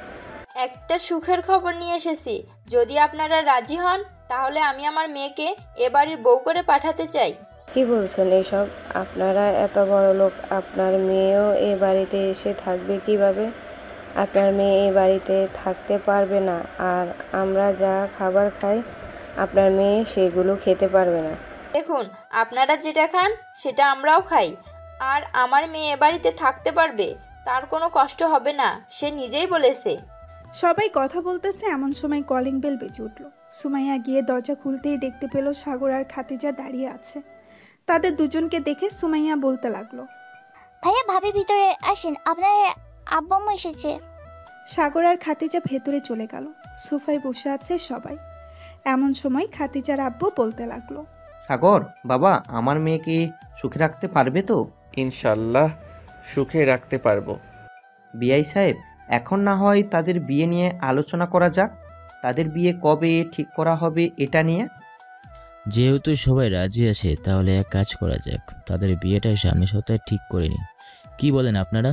একটা সুখের খবর নিয়ে এসেছি। যদি আপনারা রাজি হন তাহলে আমি আমার মেয়েকে এ বাড়ির বউ করে পাঠাতে চাই। কি বলছেন এসব? আপনারা এত বড় লোক, আপনার মেয়েও এ বাড়িতে এসে থাকবে কিভাবে? আপনার মেয়ে এই বাড়িতে থাকতে পারবে না, আর আমরা যা খাবার খাই আপনার মেয়ে সেগুলো খেতে পারবে না। দেখুন, আপনারা যেটা খান সেটা আমরাও খাই, আর আমার মেয়ে এ বাড়িতে থাকতে পারবে, তার কোনো কষ্ট হবে না, সে নিজেই বলেছে। সবাই কথা বলতেছে এমন সময় কলিং বেল বেজে উঠল। সুমাইয়া গিয়ে দরজা খুলতেই দেখতে পেল সাগর আর খাদিজা দাঁড়িয়ে আছে। তাদের দুজনকে দেখে সুমাইয়া বলতে লাগলো, ভাইয়া ভাবি ভিতরে আসেন, আপনার আব্বু আম্মু এসেছে। সাগর আর খাদিজা ভেতরে চলে গেল। সোফায় বসে আছে সবাই। এমন সময় খাদিজার আব্বু বলতে লাগলো, সাগর বাবা, আমার মেয়েকে সুখে রাখতে পারবে তো? ইনশাল্লাহ সুখে রাখতে পারবো। বিআই সাহেব, এখন না হয় তাদের বিয়ে নিয়ে আলোচনা করা যাক। তাদের বিয়ে কবে ঠিক করা হবে এটা নিয়ে। যেহেতু সবাই রাজি আছে তাহলে এক কাজ করা যাক, তাদের বিয়েটা সামনের সপ্তাহে ঠিক করে নিই। কি বলেন আপনারা?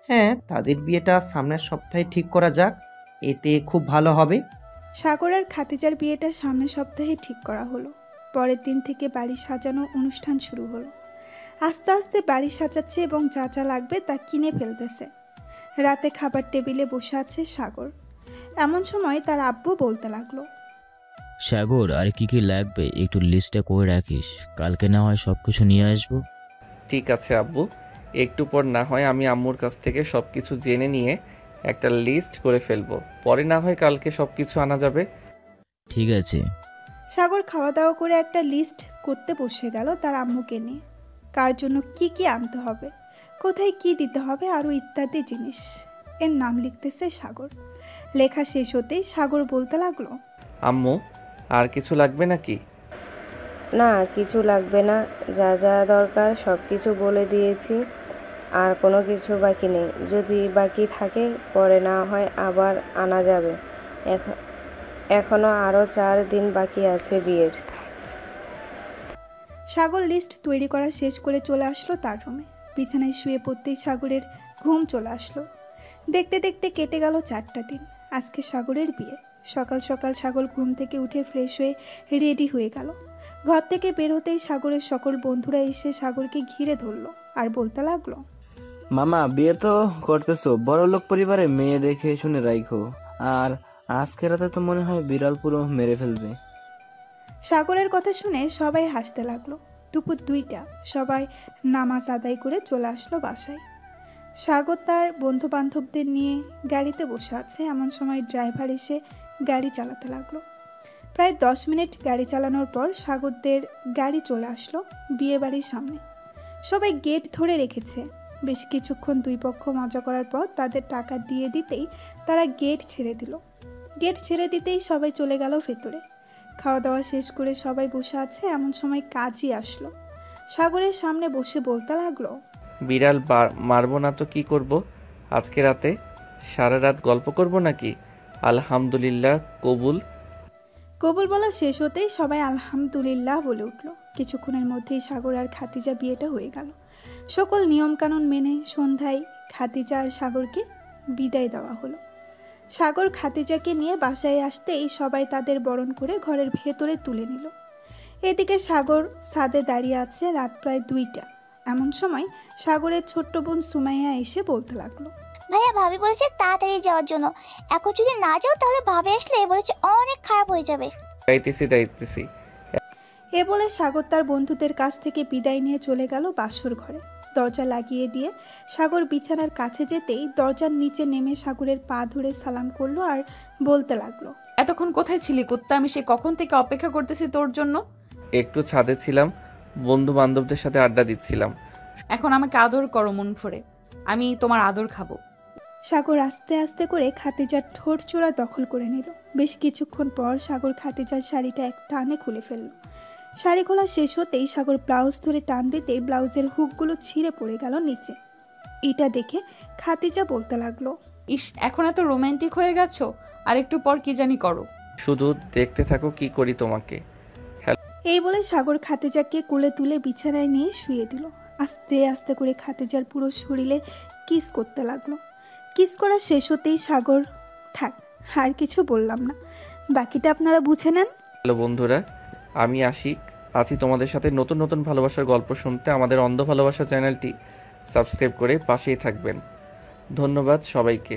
হ্যাঁ, তাদের বিয়েটা সামনের সপ্তাহে ঠিক করা যাক, এতে খুব ভালো হবে। সাগর আর খাদিজার বিয়েটা সামনের সপ্তাহে ঠিক করা হলো। পরের দিন থেকে বাড়ি সাজানোর অনুষ্ঠান শুরু হলো। আস্তে আস্তে বাড়ি সাজাচ্ছে এবং যা যা লাগবে তা কিনে ফেলতেছে। রাতে খাবার টেবিলে বসে আছে সাগর। এমন সময় তার আব্বু বলতে লাগলো, সাগর, আর কি কি লাগবে একটু লিস্টটা করে রাখিস, কালকে না হয় সব কিছু নিয়ে আসবো। ঠিক আছে আব্বু, একটু পর না হয় আমি আম্মুর কাছ থেকে সব কিছু জেনে নিয়ে একটা লিস্ট করে ফেলবো, পরে না হয় কালকে সব কিছু আনা যাবে। ঠিক আছে। সাগর খাওয়া দাওয়া করে একটা লিস্ট করতে বসে গেল তার আম্মুকে নিয়ে। কার জন্য কি কি আনতে হবে, কোথায় কি দিতে হবে, আরও ইত্যাদি জিনিস এর নাম লিখতেছে সাগর। লেখা শেষ হতেই সাগর বলতে লাগলো, আম্মু, আর কিছু লাগবে নাকি? না, কিছু লাগবে না, যা যা দরকার সব কিছু বলে দিয়েছি, আর কোনো কিছু বাকি নেই। যদি বাকি থাকে পরে না হয় আবার আনা যাবে। এখনো আরও 4 দিন বাকি আছে বিয়ের। সাগর লিস্ট তৈরি করা শেষ করে চলে আসলো তার রুমে। বিছানায় শুয়ে পড়তেই সাগরের ঘুম চলে আসলো। দেখতে দেখতে কেটে গেল 4টা দিন। আজকে সাগরের বিয়ে। সকাল সকাল সাগর ঘুম থেকে উঠে ফ্রেশ হয়ে রেডি হয়ে গেল। ঘর থেকে বের হতেই সাগরের সকল বন্ধুরা এসে সাগরকে ঘিরে ধরলো আর বলতে লাগলো, মামা, বিয়ে তো করতেছো, বড় লোক পরিবারে মেয়ে দেখে শুনে রাখো, আর আজকে রাতে তো মনে হয় বিড়াল পুরো মেরে ফেলবে। সাগরের কথা শুনে সবাই হাসতে লাগলো। দুপুর 2টা সবাই নামাজ আদায় করে চলে আসলো বাসায়। সাগর তার বন্ধু বান্ধবদের নিয়ে গাড়িতে বসে আছে। এমন সময় ড্রাইভার এসে গাড়ি চালাতে লাগলো। প্রায় 10 মিনিট গাড়ি চালানোর পর সাগরদের গাড়ি চলে আসলো বিয়ে বাড়ির সামনে। সবাই গেট ধরে রেখেছে। বেশ কিছুক্ষণ দুই পক্ষ মজা করার পর তাদের টাকা দিয়ে দিতেই তারা গেট ছেড়ে দিল। গেট ছেড়ে দিতেই সবাই চলে গেল ভেতরে। খাওয়া দাওয়া শেষ করে সবাই বসে আছে। এমন সময় কাজী আসলো। সাগরের সামনে বসে বলতে লাগলো, বিড়াল মারবো না তো কি করব? আজকে রাতে সারা রাত গল্প করব নাকি? আলহামদুলিল্লাহ, কবুল। কবুল বলা শেষ হতেই সবাই আলহামদুলিল্লাহ বলে উঠল। কিছুক্ষণের মধ্যেই সাগর আর খাদিজা বিয়েটা হয়ে গেল। সকল নিয়মকানুন মেনে সন্ধ্যায় খাদিজা আর সাগরকে বিদায় দেওয়া হলো। সাগর খাদিজাকে নিয়ে বাসায় আসতেই সবাই তাদের বরণ করে ঘরের ভেতরে তুলে নিল। এদিকে সাগর ছাদে দাঁড়িয়ে আছে। রাত প্রায় 2টা। এমন সময় সাগরের ছোট্ট বোন সুমাইয়া এসে বলতে লাগলো, ভাইয়া ভাবি বলেছে তাড়াতাড়ি যাওয়ার জন্য, এখন যদি না যাও তাহলে ভাবি আসলে বলেছে অনেক খারাপ হয়ে যাবে। যাইতেছি। এ বলে সাগর তার বন্ধুদের কাছ থেকে বিদায় নিয়ে চলে গেল বাসর ঘরে। দরজা লাগিয়ে দিয়ে সাগর বিছানার কাছে যেতেই দরজার নিচে নেমে সাগরের পা ধরে সালাম করলো আর বলতে লাগলো, এতক্ষণ কোথায় ছিলি কুত্তা? আমি সে কখন থেকে অপেক্ষা করতেছি তোর জন্য। একটু ছাদে ছিলাম, বন্ধু বান্ধবদের সাথে আড্ডা দিচ্ছিলাম। এখন আমাকে আদর করো মন ভরে, আমি তোমার আদর খাবো। সাগর আস্তে আস্তে করে খাতিজার ঠোঁট চোরা দখল করে নিল। বেশ কিছুক্ষণ পর সাগর খাতিজার শাড়িটা এক টানে খুলে ফেলল। শাড়ি খোলা শেষ হতেই সাগর ব্লাউজ ধরে টান দিতেই ব্লাউজের হুকগুলো ছিঁড়ে পড়ে গেল নিচে। এটা দেখে খাতিজা বলতে লাগলো, ইস, এখন এত রোমান্টিক হয়ে গেছো, আর একটু পর কি জানি করো। শুধু দেখতে থাকো কি করি তোমাকে। এই বলে সাগর খাতিজাকে কোলে তুলে বিছানায় নিয়ে শুয়ে দিল। আস্তে আস্তে করে খাতিজার পুরো শরীরে কিস করতে লাগলো। কিস করা শেষ হতেই সাগর, থাক আর কিছু বললাম না, বাকিটা আপনারা বুঝে নেন। হ্যালো বন্ধুরা, আমি আশিক আছি তোমাদের সাথে নতুন নতুন ভালোবাসার গল্প শুনতে। আমাদের অন্ধ ভালোবাসা চ্যানেলটি সাবস্ক্রাইব করে পাশেই থাকবেন। ধন্যবাদ সবাইকে।